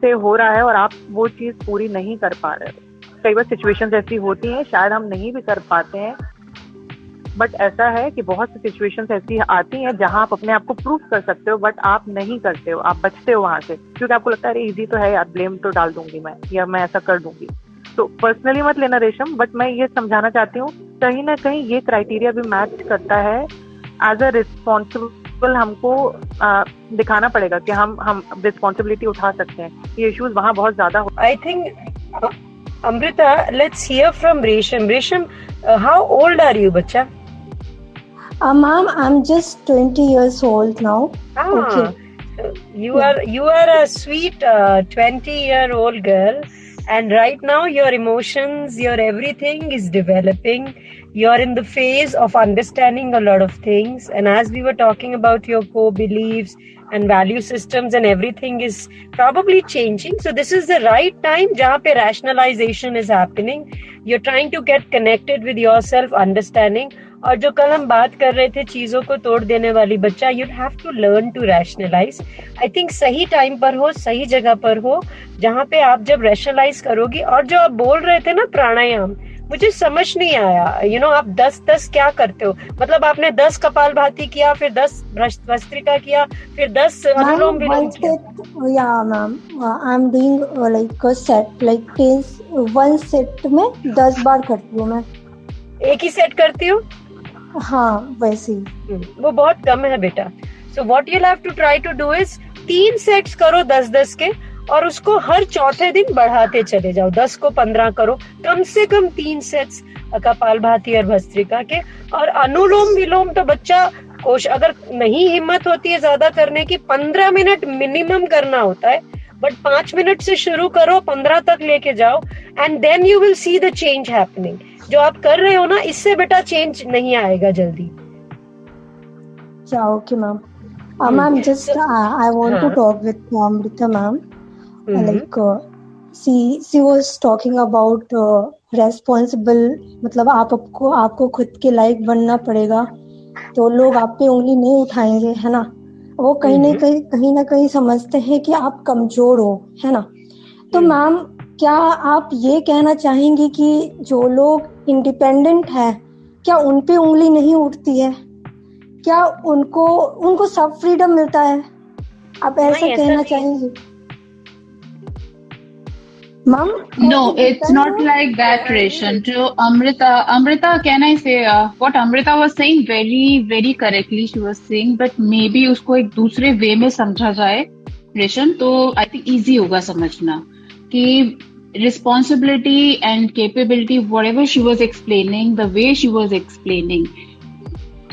से हो रहा है और आप वो चीज पूरी नहीं कर पा रहे हो। कई बार सिचुएशंस ऐसी होती हैं, शायद हम नहीं भी कर पाते हैं, बट ऐसा है कि बहुत सी सिचुएशंस ऐसी आती हैं जहां आप अपने आप को प्रूव कर सकते हो, बट आप नहीं करते हो, आप बचते हो वहां से, क्योंकि आपको लगता है अरे इजी तो है यार, ब्लेम तो डाल दूंगी मैं, या मैं ऐसा कर दूंगी। तो पर्सनली मत लेना रेशम, बट मैं ये समझाना चाहती हूँ कहीं ना कहीं ये क्राइटेरिया भी मैच करता है। एज अ रिस्पॉन्सिबल हमको दिखाना पड़ेगा कि हम रिस्पॉन्सिबिलिटी उठा सकते हैं। ये इश्यूज वहाँ बहुत ज्यादा हो। I think Amrita, let's hear from Resham. Resham, how old are you, bacha? Ma'am, I'm just 20 years old now. Okay. So you are a sweet 20-year-old girl, and right now your emotions, your everything is developing. You're in the phase of understanding a lot of things, and as we were talking about your core beliefs and value systems, and everything is probably changing. So this is the right time jahan pe rationalization is happening. You're trying to get connected with yourself, understanding. और जो कल हम बात कर रहे थे चीजों को तोड़ देने वाली, बच्चा you have to learn to rationalise. I think सही टाइम पर हो, सही जगह पर हो, जहाँ पे आप जब रैशनलाइज करोगी। और जो आप बोल रहे थे ना प्राणायाम, मुझे समझ नहीं आया। आप 10-10 क्या करते हो? मतलब आपने 10 कपालभाति किया, फिर 10 भस्त्रिका किया, फिर 10 अनुलोम विलोम किया? या ma'am, I am doing like a set, like 1 set में 10 बार करती हूँ मैं। एक ही सेट करती हूँ? हाँ, वैसे ही। वो बहुत कम है बेटा। So what you have to try to do is 3 sets करो 10-10 के, और उसको हर चौथे दिन बढ़ाते चले जाओ। 10 को 15 करो, कम से कम 3 सेट्स कपालभाति और भस्त्रिका के। और अनुलोम विलोम तो बच्चा कोश, अगर नहीं हिम्मत होती है ज्यादा करने की, 15 मिनट मिनिमम करना होता है, बट 5 मिनट से शुरू करो, 15 तक लेके जाओ, and then you will see the change happening. जो आप कर रहे हो ना, इससे बेटा चेंज नहीं आएगा जल्दी। Okay ma'am. Ma'am, just I want to talk with Amrita ma'am. Like she was talking about responsible, मतलब आपको खुद के लायक बनना पड़ेगा तो लोग आप पे उंगली नहीं उठाएंगे, है ना। वो कहीं ना कहीं समझते हैं कि आप कमजोर हो, है ना। तो मैम, क्या आप ये कहना चाहेंगी कि जो लोग इंडिपेंडेंट है, क्या उन पे उंगली नहीं उठती है? क्या उनको सब फ्रीडम मिलता है? आप ऐसा कहना चाहेंगे ma'am? No, it's not like that, Resham. To Amrita, can I say what Amrita was saying very, very correctly? She was saying, but maybe उसको एक दूसरे वे में समझा जाए, Resham, तो I think easy होगा समझना कि responsibility and capability, whatever she was explaining, the way she was explaining.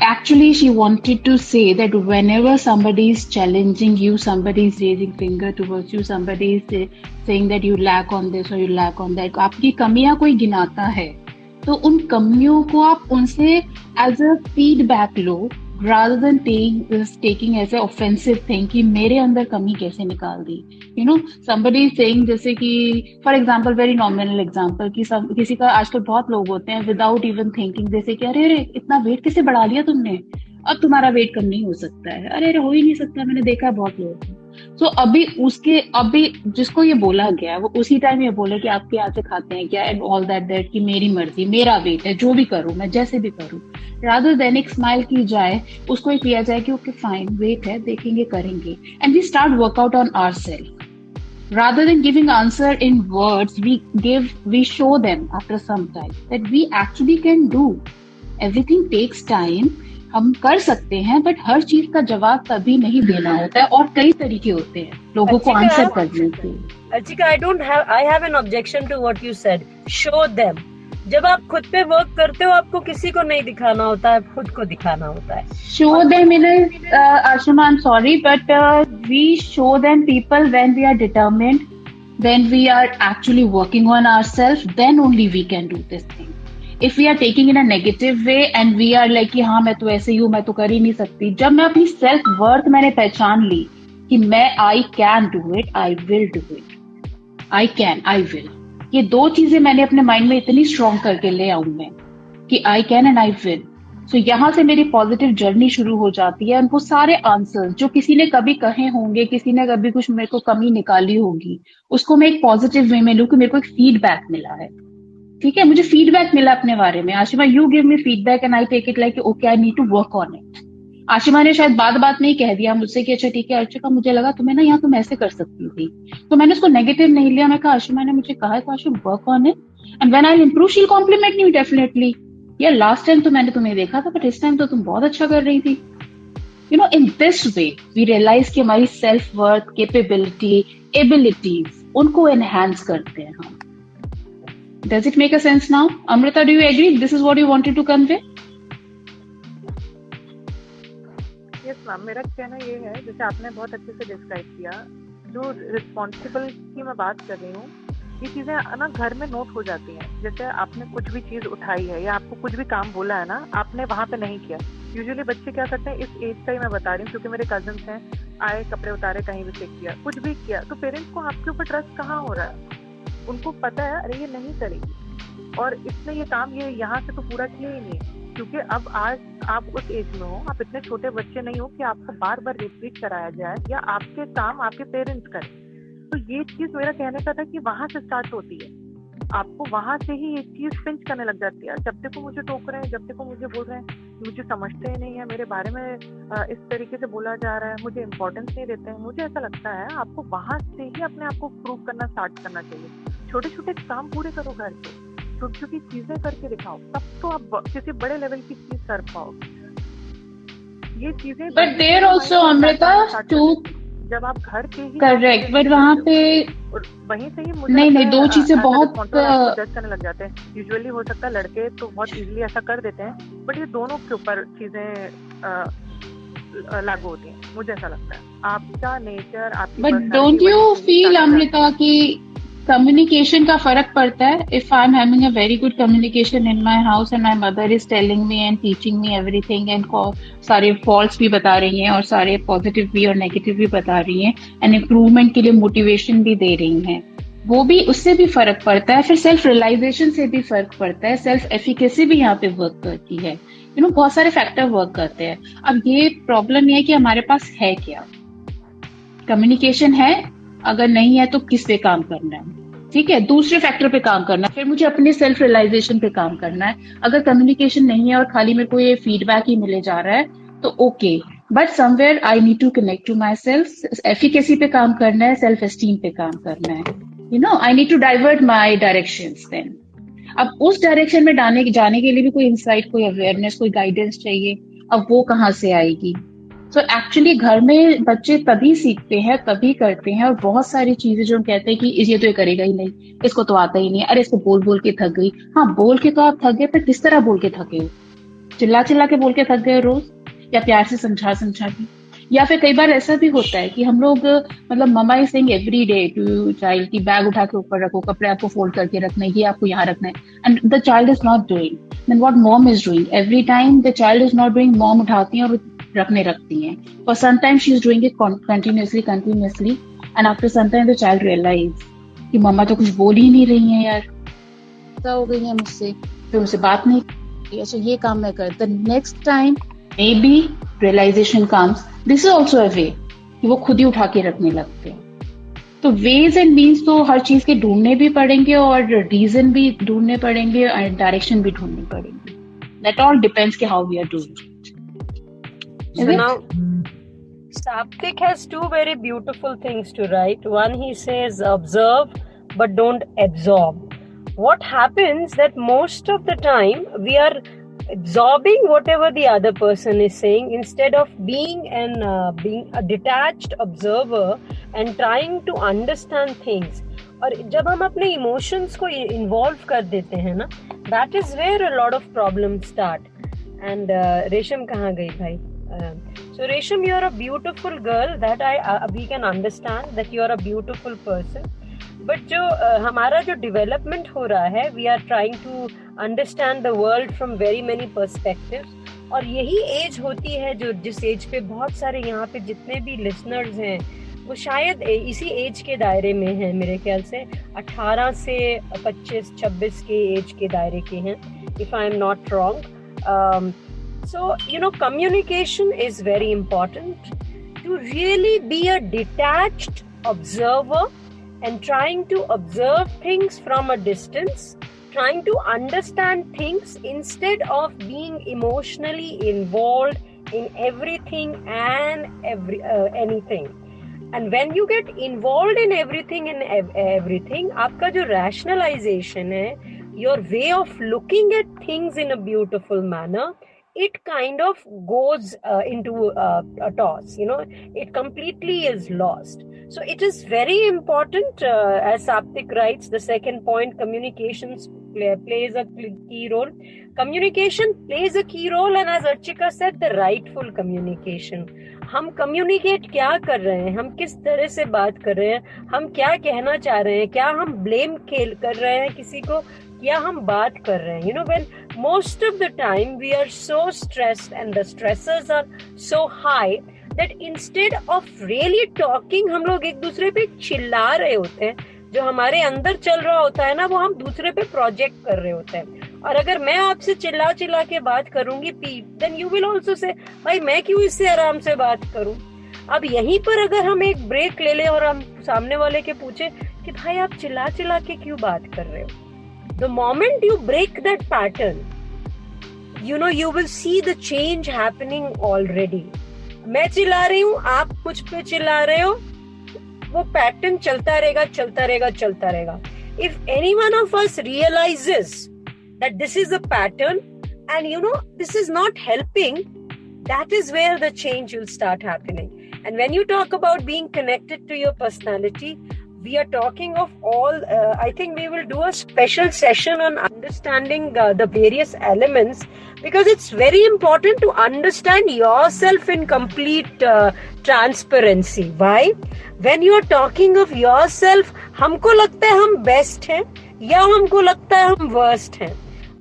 Actually, she wanted to say that whenever somebody is challenging you, somebody is raising finger towards you, somebody is saying that you lack on this or you lack on that, आपकी कमियां कोई गिनाता है, तो उन कमियों को आप उनसे as a feedback low, rather than taking as a offensive thing कि मेरे अंदर कमी कैसे निकाल दी। somebody is saying, जैसे कि for example, very nominal example, कि किसी का आजकल बहुत लोग होते हैं without even thinking, जैसे कि अरे इतना वेट कैसे बढ़ा लिया तुमने, अब तुम्हारा वेट कम नहीं हो सकता है, अरे हो ही नहीं सकता, मैंने देखा है बहुत लोग। तो अभी जिसको ये बोला गया वो उसी टाइम ये बोले कि आपके यहाँ से खाते हैं क्या, एंड ऑल दैट कि मेरी मर्जी, मेरा वेट है, जो भी करूँ मैं, जैसे भी करूँ, रादर देन एक स्माइल की जाए, उसको एक किया जाए कि ओके फाइन, वेट है, देखेंगे, करेंगे, and we start workout on ourselves. Rather than giving answer in words, we show them after some time that we actually can do. Everything takes time. हम कर सकते हैं, बट हर चीज का जवाब तभी नहीं देना होता है, और कई तरीके होते हैं लोगों को आंसर करने के। Archika, I have an objection to what you said. Show them. जब आप खुद पे वर्क करते हो आपको किसी को नहीं दिखाना होता है, खुद को दिखाना होता है. Show them in a Ashima, I'm sorry, but we show them people when we are determined, when we are actually working on ourselves, then only we can do this thing. If we are taking in a negative way and we are like कि हाँ मैं तो ऐसे ही हूँ, मैं तो कर ही नहीं सकती. जब मैं अपनी सेल्फ वर्थ मैंने पहचान ली कि मैं I can do it, I will do it. I can, I will. ये दो चीजें मैंने अपने माइंड में इतनी स्ट्रॉन्ग करके ले आऊं मैं कि I can and I will. So यहाँ से मेरी पॉजिटिव जर्नी शुरू हो जाती है. उनको सारे आंसर्स जो किसी ने कभी कहे होंगे, किसी ने कभी कुछ मेरे को कमी निकाली होगी, उसको मैं एक पॉजिटिव वे में लूं कि मेरे को एक फीडबैक मिला है. ठीक है, मुझे फीडबैक मिला अपने बारे में. Ashima, you give me feedback and I take it like okay, I need to work on it. Ashima ने शायद बात में ही कह दिया मुझसे कि अच्छा ठीक है अर्चिका, मुझे लगा तुम्हें ना यहाँ तुम ऐसे कर सकती थी, तो मैंने उसको नेगेटिव नहीं लिया. मैं कहा आशिमा ने मुझे कहा तो I should work on it and when I improve she will compliment me definitely. यार लास्ट टाइम तो मैंने तुम्हें देखा था बट इस टाइम तो तुम बहुत अच्छा कर रही थी. You know, in this way we realise कि हमारी सेल्फ वर्थ, कैपेबिलिटी, एबिलिटीज उनको एनहांस करते हैं हम. Does it make a sense now? Amrita, do you agree this is what you wanted to convey? Yes ma'am, मेरा कहना ये है, जैसे आपने बहुत अच्छे से डिस्क्राइब किया, जो रिस्पॉन्सिबल की मैं बात कर रही हूँ, ये चीज़ें ना घर में नोट हो जाती हैं. जैसे आपने कुछ भी चीज़ उठाई है या आपको कुछ भी काम बोला है ना, आपने वहाँ पे नहीं किया. यूजुअली बच्चे क्या करते हैं, इस एज का ही मैं बता रही हूँ क्योंकि मेरे कजन्स हैं, आए कपड़े उतारे कहीं भी फेंक किया, कुछ भी किया, तो पेरेंट्स को आपके ऊपर ट्रस्ट कहाँ हो रहा है? उनको पता है अरे ये नहीं करेगी और इसने ये काम ये यहाँ से तो पूरा किया ही नहीं है. क्योंकि अब आज आप उस एज में हो, आप इतने छोटे बच्चे नहीं हो कि आपको बार बार रिपीट कराया जाए या आपके काम आपके पेरेंट्स करें. तो ये चीज मेरा कहने का था कि वहां से स्टार्ट होती है. आपको वहां से ही ये चीज पिंच करने लग जाती है. जब तक वो मुझे टोक रहे हैं, जब तक वो मुझे बोल रहे हैं, मुझे समझते ही नहीं है, मेरे बारे में इस तरीके से बोला जा रहा है, मुझे इम्पोर्टेंस नहीं देते हैं, मुझे ऐसा लगता है आपको वहां से ही अपने आप को प्रूव करना स्टार्ट करना चाहिए. छोटे छोटे काम पूरे करो घर के, छोटी छोटी चीजें करके दिखाओ, तब तो आप किसी बड़े लेवल की चीज कर पाओगे. ये चीजें but there also Amrita too, जब आप घर के ही करेक्ट, बट वहाँ पे वहीं से ही मुझे नहीं दो चीजें बहुत जज करने लग जाते हैं. यूजुअली हो सकता है लड़के तो बहुत इजीली ऐसा कर देते हैं, बट ये दोनों के ऊपर चीजें लागू होती हैं. मुझे ऐसा लगता है आपका नेचर, आपकी but don't you feel Amrita की कम्युनिकेशन का फर्क पड़ता है? If I am having a very good communication in my house and my mother is telling me and teaching me everything and सारे फॉल्ट्स भी बता रही हैं और सारे पॉजिटिव भी और नेगेटिव भी बता रही हैं एंड इम्प्रूवमेंट के लिए मोटिवेशन भी दे रही हैं, वो भी उससे भी फर्क पड़ता है. फिर सेल्फ रियलाइजेशन से भी फर्क पड़ता है. सेल्फ एफिकेसी भी यहाँ पे वर्क करती है. यू नो, बहुत सारे फैक्टर वर्क करते हैं. अब ये प्रॉब्लम ये है कि हमारे पास है क्या? कम्युनिकेशन है, अगर नहीं है तो किस पे काम करना है? ठीक है, दूसरे फैक्टर पे काम करना है. फिर मुझे अपने सेल्फ रियलाइजेशन पे काम करना है. अगर कम्युनिकेशन नहीं है और खाली मेरे को ये फीडबैक ही मिले जा रहा है तो okay, but somewhere I need to connect to my self. Efficacy पे काम करना है, सेल्फ एस्टीम पे काम करना है. You know, I need to divert my directions. Then अब उस डायरेक्शन में जाने के लिए भी कोई इंसाइट, कोई अवेयरनेस, कोई गाइडेंस चाहिए. अब वो कहाँ से आएगी? सो एक्चुअली घर में बच्चे तभी सीखते हैं, तभी करते हैं, और बहुत सारी चीजें जो हम कहते हैं कि ये तो ये करेगा ही नहीं, इसको तो आता ही नहीं, अरे इसको बोल बोल के थक गई. हाँ, बोल के तो आप थक गए, पर किस तरह बोल के थके हो? चिल्ला चिल्ला के बोल के थक गए रोज, या प्यार से समझा के? या फिर कई बार ऐसा भी होता है कि हम लोग मतलब mama is saying every day to child की बैग उठा के ऊपर रखो, कपड़े आपको फोल्ड करके रखना है, ये आपको यहाँ रखना है, and the child is not doing. Then what mom is doing? Every time the child is not doing, mom उठाती है और रखने रखती हैं. For sometimes she is doing it continuously, and after some time the child realize कि मम्मा तो कुछ बोल ही नहीं रही हैं यार, क्या हो गई है मुझसे, फिर मुझसे बात नहीं की, अच्छा ये काम मैं कर. The next time maybe realization comes. This is also a way कि वो खुद ही उठा के रखने लगते हैं. तो वेज एंड मीन्स तो हर चीज के ढूंढने भी पड़ेंगे और रीजन भी ढूंढने पड़ेंगे और डायरेक्शन भी ढूंढनी पड़ेगी. That all depends कि how we are doing it. So now, Saptik has two very beautiful things to write. One, he says, observe, but don't absorb. What happens that most of the time we are absorbing whatever the other person is saying instead of being a detached observer and trying to understand things. और जब हम अपने emotions को involve कर देते हैं ना, that is where a lot of problems start. And Resham कहाँ गई भाई? So Resham, you are a beautiful girl. That we can understand that you are a beautiful person. But जो हमारा जो development हो रहा है, we are trying to understand the world from very many perspectives. और यही एज होती है जो जिस एज पे बहुत सारे यहाँ पे जितने भी लिसनर्स हैं वो शायद इसी एज के दायरे में हैं. मेरे ख्याल से 18 से 25-26 के एज के दायरे के हैं, if I am not wrong. So, communication is very important. To really be a detached observer and trying to observe things from a distance, trying to understand things instead of being emotionally involved in everything and anything. And when you get involved in everything and everything, आपका जो rationalization है, your way of looking at things in a beautiful manner, it kind of goes into a toss. It completely is lost. So it is very important, as Saptik writes, the second point, communications plays a key role. Communication plays a key role, and as Archika said, the rightful communication. हम communicate क्या कर रहे हैं, हम किस तरह से बात कर रहे हैं, हम क्या कहना चाह रहे हैं, क्या हम blame कर रहे हैं किसी को, क्या हम बात कर रहे हैं. When most of the time we are so stressed and the stressors are so high that instead of really talking, हम लोग एक दूसरे पे चिल्ला रहे होते हैं. जो हमारे अंदर चल रहा होता है ना, वो हम दूसरे पे प्रोजेक्ट कर रहे होते हैं. और अगर मैं आपसे चिल्ला के बात करूंगी, then you will also say, भाई मैं क्यों इससे आराम से बात करूं. अब यहीं पर अगर हम एक ब्रेक ले लें और हम सामने वाले के पूछे कि भाई आप चिल्ला के क्यों बात कर रहे हो, the moment you break that pattern, you will see the change happening already. मैं चिल्ला रही हूँ, आप मुझ पे चिल्ला रहे हो, वो पैटर्न चलता रहेगा. If any one of us realizes that this is a pattern and this is not helping, that is where the change will start happening. And when you talk about being connected to your personality, we are talking of all, I think we will do a special session on understanding the various elements, because it's very important to understand yourself in complete transparency. Why? When you are talking of yourself, हमको लगता है हम best हैं या हमको लगता है हम वर्स्ट हैं.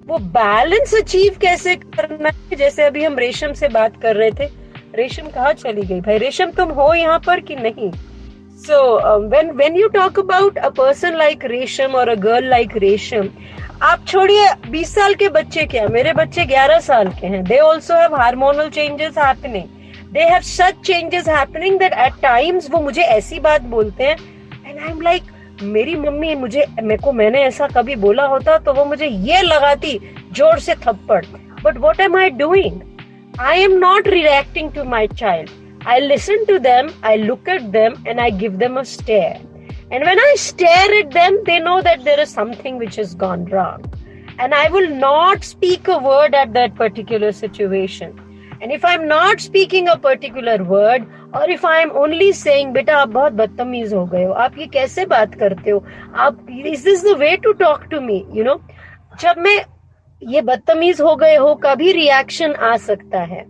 वो बैलेंस अचीव कैसे करना है, जैसे अभी हम रेशम से बात कर रहे थे. रेशम कहाँ चली गई भाई? रेशम तुम हो यहाँ पर कि नहीं? So when you talk about a person like Resham or a girl like Resham, आप छोड़िए 20 साल के बच्चे, क्या मेरे बच्चे 11 साल के हैं, they also have hormonal changes happening. They have such changes happening that at times वो मुझे ऐसी बात बोलते हैं and I'm like, मेरी मम्मी मैंने ऐसा कभी बोला होता तो वो मुझे ये लगाती जोर से थप्पड़. But what am I doing? I am not reacting to my child. I listen to them, I look at them, and I give them a stare. And when I stare at them, they know that there is something which has gone wrong. And I will not speak a word at that particular situation. And if I'm not speaking a particular word, or if I'm only saying, बेटा आप बहुत बदतमीज हो गए हो, आप ये कैसे बात करते हो, is this the way to talk to me? जब मैं ये बदतमीज हो गए हो, कभी रिएक्शन आ सकता है.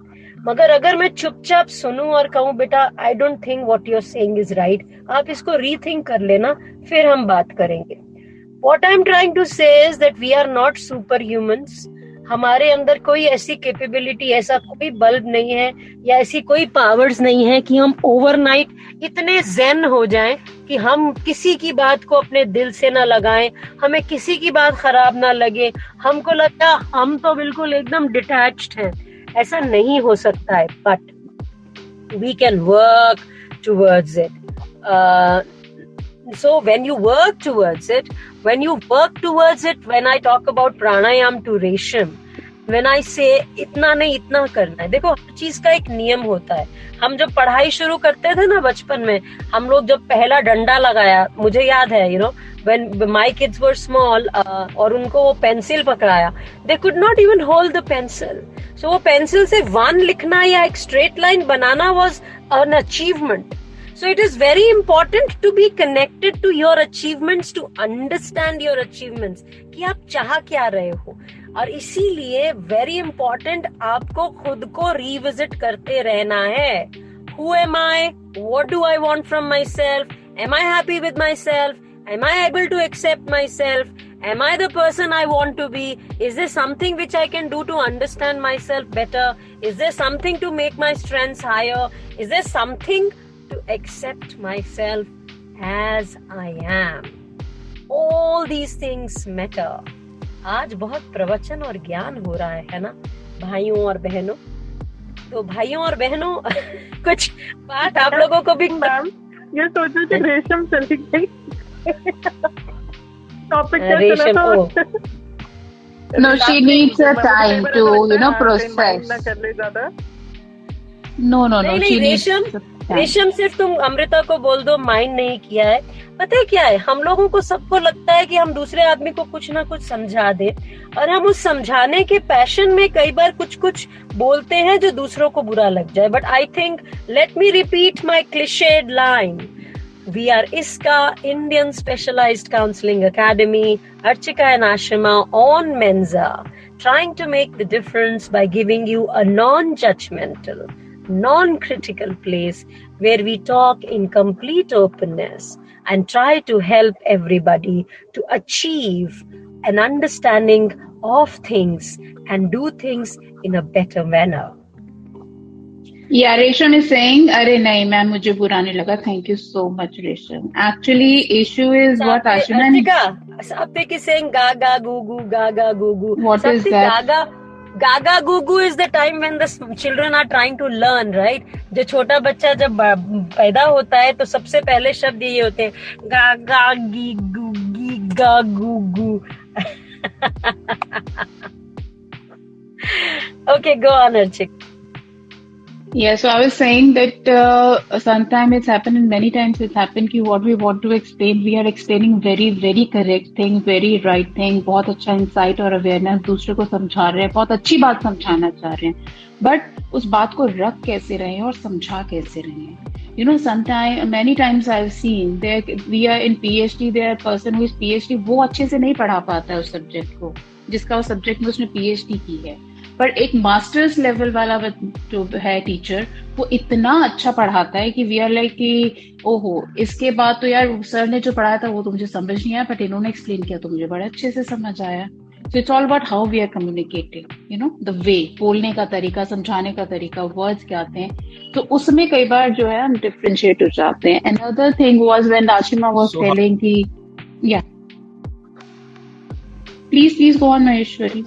मगर अगर मैं चुपचाप सुनूं और कहूं बेटा I don't think what you are saying is right, आप इसको रीथिंक कर लेना, फिर हम बात करेंगे. What I am trying to say is that we are not super humans. हमारे अंदर कोई ऐसी कैपेबिलिटी, ऐसा कोई बल्ब नहीं है या ऐसी कोई पावर्स नहीं है कि हम ओवरनाइट इतने ज़ेन हो जाएं कि हम किसी की बात को अपने दिल से ना लगाएं, हमें किसी की बात खराब ना लगे, हमको लगता हम तो बिल्कुल एकदम डिटैच्ड हैं. ऐसा नहीं हो सकता है. But we can work towards it. So when you work towards it, when I talk about pranayam to Resham, when I say इतना नहीं इतना करना है, देखो हर चीज का एक नियम होता है. हम जब पढ़ाई शुरू करते थे ना बचपन में, हम लोग जब पहला डंडा लगाया, मुझे याद है when my kids were small और उनको वो पेंसिल पकड़ाया, they could not even hold the pencil. So वो पेंसिल से 1 लिखना या एक straight line banana was an achievement. So it is very important to be connected to your achievements, to understand your achievements, कि आप चाह क्या रहे हो. और इसीलिए very important आपको खुद को revisit करते रहना है. Who am I? What do I want from myself? Am I happy with myself? Am I able to accept myself? Am I the person I want to be? Is there something which I can do to understand myself better? Is there something to make my strengths higher? Is there something to accept myself as I am? All these things matter. आज बहुत प्रवचन और ज्ञान हो रहा है ना भाइयों और बहनों. तो भाइयों और बहनों कुछ बात आप लोगों को भी. मैम ये सोचो कि रेशम चली गई. टॉपिक रेशम. No, she needs a time to, process. No. नहीं, रेशम सिर्फ तुम अमृता को बोल दो माइंड नहीं किया है. पता है क्या है, हम लोगों को सबको लगता है कि हम दूसरे आदमी को कुछ ना कुछ समझा दे, और हम उस समझाने के पैशन में कई बार कुछ बोलते हैं जो दूसरों को बुरा लग जाए. But I think, let me repeat my clichéd line. We are ISCA, Indian Specialized Counseling Academy, Archika and Ashima on Mensa, trying to make the difference by giving you a non-judgmental, non-critical place where we talk in complete openness and try to help everybody to achieve an understanding of things and do things in a better manner. Yeah, Resham is saying, "Arey nahi, ma'am, mujhe बुरा नहीं लगा. Thank you so much, Resham. Actually, issue is what Ashima." Saptik is saying gaga gugu, gaga gugu. What is that? Gaga gugu is the time when the children are trying to learn, right? जो छोटा बच्चा जब पैदा होता है तो सबसे पहले शब्द ये होते हैं गागा गी गुगी गा गुगु. Okay, go on, Archik. Yeah, so I was saying that sometimes it's happened and many times it's happened कि what we want to explain, we are explaining very, very correct thing, very right thing, बहुत अच्छा insight और awareness दूसरे को समझा रहे हैं, बहुत अच्छी बात समझाना चाह रहे हैं, but उस बात को रख कैसे रहे हैं और समझा कैसे रहे हैं. Sometimes, many times I've seen that we are in PhD, there are person who is PhD, वो अच्छे से नहीं पढ़ा पाता है उस सब्जेक्ट को, जिसका उस सब्जेक्ट में उसने PhD की है. पर एक मास्टर्स लेवल वाला जो है टीचर, वो इतना अच्छा पढ़ाता है कि वी आर लाइक कि ओहो, इसके बाद तो यार सर ने जो पढ़ाया था वो तो मुझे समझ नहीं आया, बट इन्होंने एक्सप्लेन किया तो मुझे बड़े अच्छे से समझ आया. So it's all about how we are communicating, the way, बोलने का तरीका, समझाने का तरीका, वर्ड्स क्या आते हैं, तो उसमें कई बार जो है हम डिफरेंशिएट हो जाते हैं. Another thing was when Ashima was telling कि या please go on Maheshwari.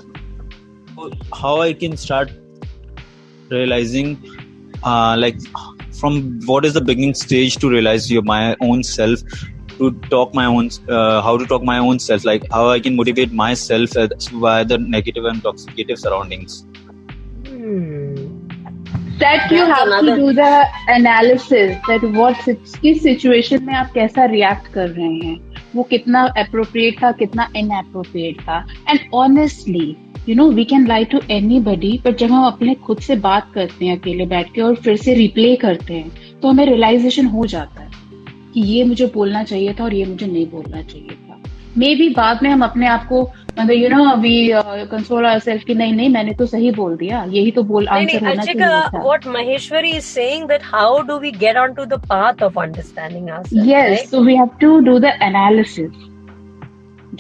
How I can start realizing, like from what is the beginning stage to realize my own self, to talk my own, how to talk my own self, like how I can motivate myself by the negative and toxicative surroundings. That you have to do the analysis that किस situation में आप कैसा react कर रहे हैं, वो कितना appropriate था, कितना inappropriate था. And honestly, we can lie to anybody, but जब हम अपने खुद से बात करते हैं अकेले बैठ के और फिर से रिप्ले करते हैं, तो हमें रियलाइजेशन हो जाता है कि ये मुझे बोलना चाहिए था और ये मुझे नहीं बोलना चाहिए था. मे बी बाद में हम अपने आप को वी कंसोल आवरसेल्फ कि नहीं मैंने तो सही बोल दिया, यही तो आंसर होना चाहिए था. What Maheshwari is saying that how do we get onto the path of understanding ourselves? Yes, right? So we have to do the analysis.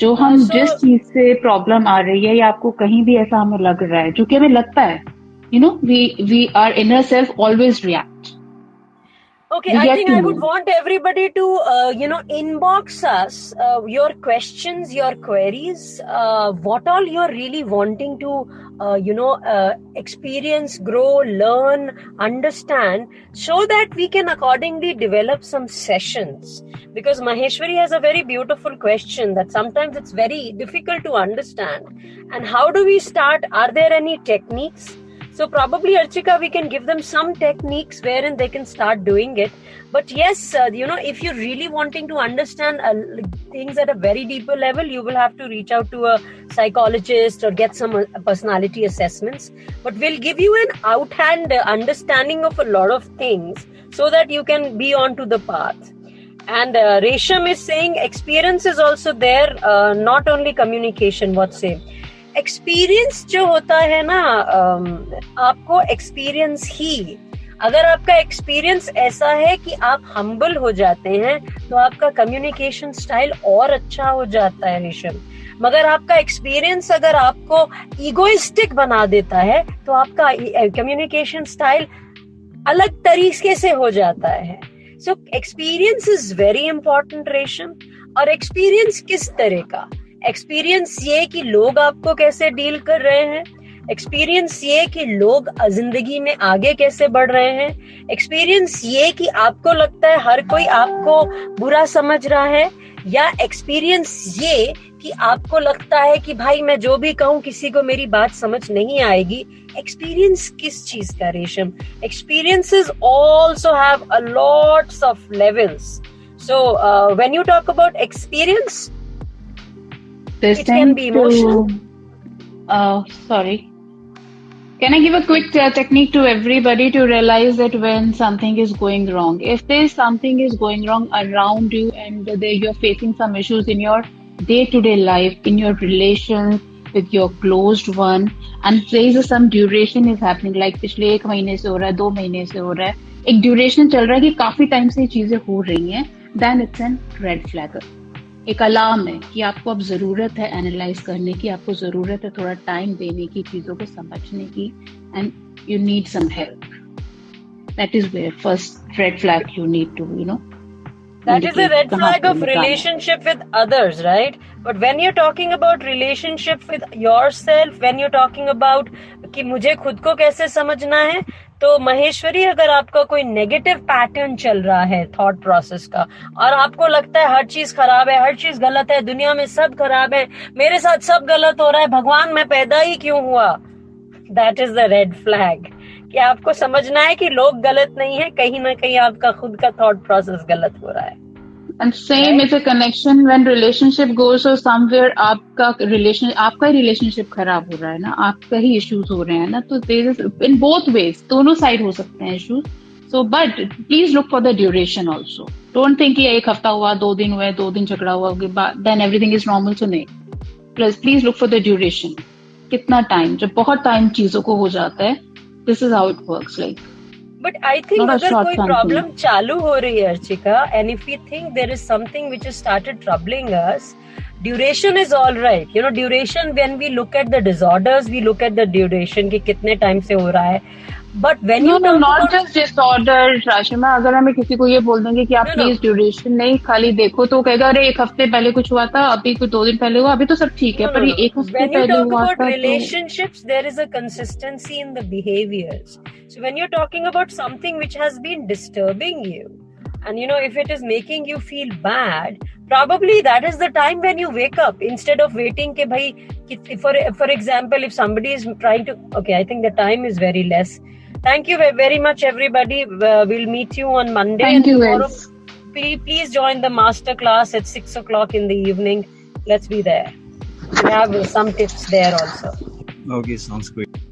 जो हम जिस चीज से प्रॉब्लम आ रही है या आपको कहीं भी ऐसा हमें लग रहा है, जो कि हमें लगता है, we our inner self always react. Okay, I think I would want everybody to, inbox us your questions, your queries, what all you're really wanting to, experience, grow, learn, understand, so that we can accordingly develop some sessions. Because Maheshwari has a very beautiful question that sometimes it's very difficult to understand. And how do we start? Are there any techniques? So probably, Archika, we can give them some techniques wherein they can start doing it. But yes, if you're really wanting to understand things at a very deeper level, you will have to reach out to a psychologist or get some personality assessments. But we'll give you an outhand understanding of a lot of things so that you can be onto the path. And Resham is saying experience is also there, not only communication. What say? Experience जो होता है ना, आपको experience ही, अगर आपका experience ऐसा है कि आप हम्बल हो जाते हैं तो आपका कम्युनिकेशन स्टाइल और अच्छा हो जाता है रेशम. मगर आपका एक्सपीरियंस अगर आपको इगोइस्टिक बना देता है तो आपका कम्युनिकेशन स्टाइल अलग तरीके से हो जाता है. So experience is very important रेशम. और एक्सपीरियंस किस तरह का? एक्सपीरियंस ये कि लोग आपको कैसे डील कर रहे हैं, एक्सपीरियंस ये कि लोग जिंदगी में आगे कैसे बढ़ रहे हैं, एक्सपीरियंस ये कि आपको लगता है हर कोई आपको बुरा समझ रहा है, या एक्सपीरियंस ये कि आपको लगता है कि भाई मैं जो भी कहूँ किसी को मेरी बात समझ नहीं आएगी. एक्सपीरियंस किस चीज का रेशम? Experiences also have a lots of levels. So when you talk about experience, it can be emotional. Sorry. Can I give a quick technique to everybody to realize that when something is going wrong? If there is something is going wrong around you and you're facing some issues in your day-to-day life, in your relations with your closed one, and there is some duration is happening, like पिछले 1 महीने से हो रहा है, 2 महीने से हो रहा है, एक ड्यूरेशन चल रहा है कि काफी टाइम से ये चीजें हो रही हैं, then it's an red flag. एक अलार्म है कि आपको अब जरूरत है एनालाइज करने की, आपको जरूरत है थोड़ा टाइम देने की, चीजों को समझने की, and you need some help. That is where first red flag you need to that is a red flag of relationship with others, right? But when you're talking about relationship with yourself, when you're talking about कि मुझे खुद को कैसे समझना है, तो महेश्वरी, अगर आपका कोई नेगेटिव पैटर्न चल रहा है थॉट प्रोसेस का और आपको लगता है हर चीज खराब है, हर चीज गलत है, दुनिया में सब खराब है, मेरे साथ सब गलत हो रहा है, भगवान मैं पैदा ही क्यों हुआ, that is the red flag. कि आपको समझना है कि लोग गलत नहीं है, कहीं ना कहीं आपका खुद का थॉट प्रोसेस गलत हो रहा है. And same is a connection when relationship goes or somewhere आपका रिलेशनशिप खराब हो रहा है ना, आपका ही इश्यूज हो रहे हैं ना, तो there is in both ways, दोनों साइड हो सकते हैं issues. So but please look for the duration also. Don't think कि 1 हफ्ता हुआ, 2 दिन हुए, 2 दिन झगड़ा हुआ, then everything is normal. So नहीं. Please look for the duration. कितना टाइम, जब बहुत टाइम चीजों को हो जाता है, this is how it works. Like, But I think अगर कोई प्रॉब्लम चालू हो रही है Archika, and if we think there is something which has started troubling us, duration is all right. Duration, when we look at the disorders, we look at the duration कि कितने time से हो रहा है. But when you not just disorder, राशिमा, अगर हमें किसी को ये बोल देंगे कि आप प्लीज ड्यूरेशन नहीं खाली देखो, तो कहेगा अरे 1 हफ्ते पहले कुछ हुआ था, अभी कुछ 2 दिन पहले हुआ, अभी तो सब ठीक है, पर ये 1 हफ्ते पहले हुआ था. Relationships, there is a consistency in the behaviors. So when you're talking about something which has been disturbing you, and if it is making you feel bad, probably that is the time when you wake up, instead of waiting ke bhai, for example, if somebody is trying to, okay, I think the time is very less. Thank you very much, everybody. We'll meet you on Monday. Thank you, tomorrow, please join the master class at 6 o'clock in the evening. Let's be there. We have some tips there also. Okay, sounds great.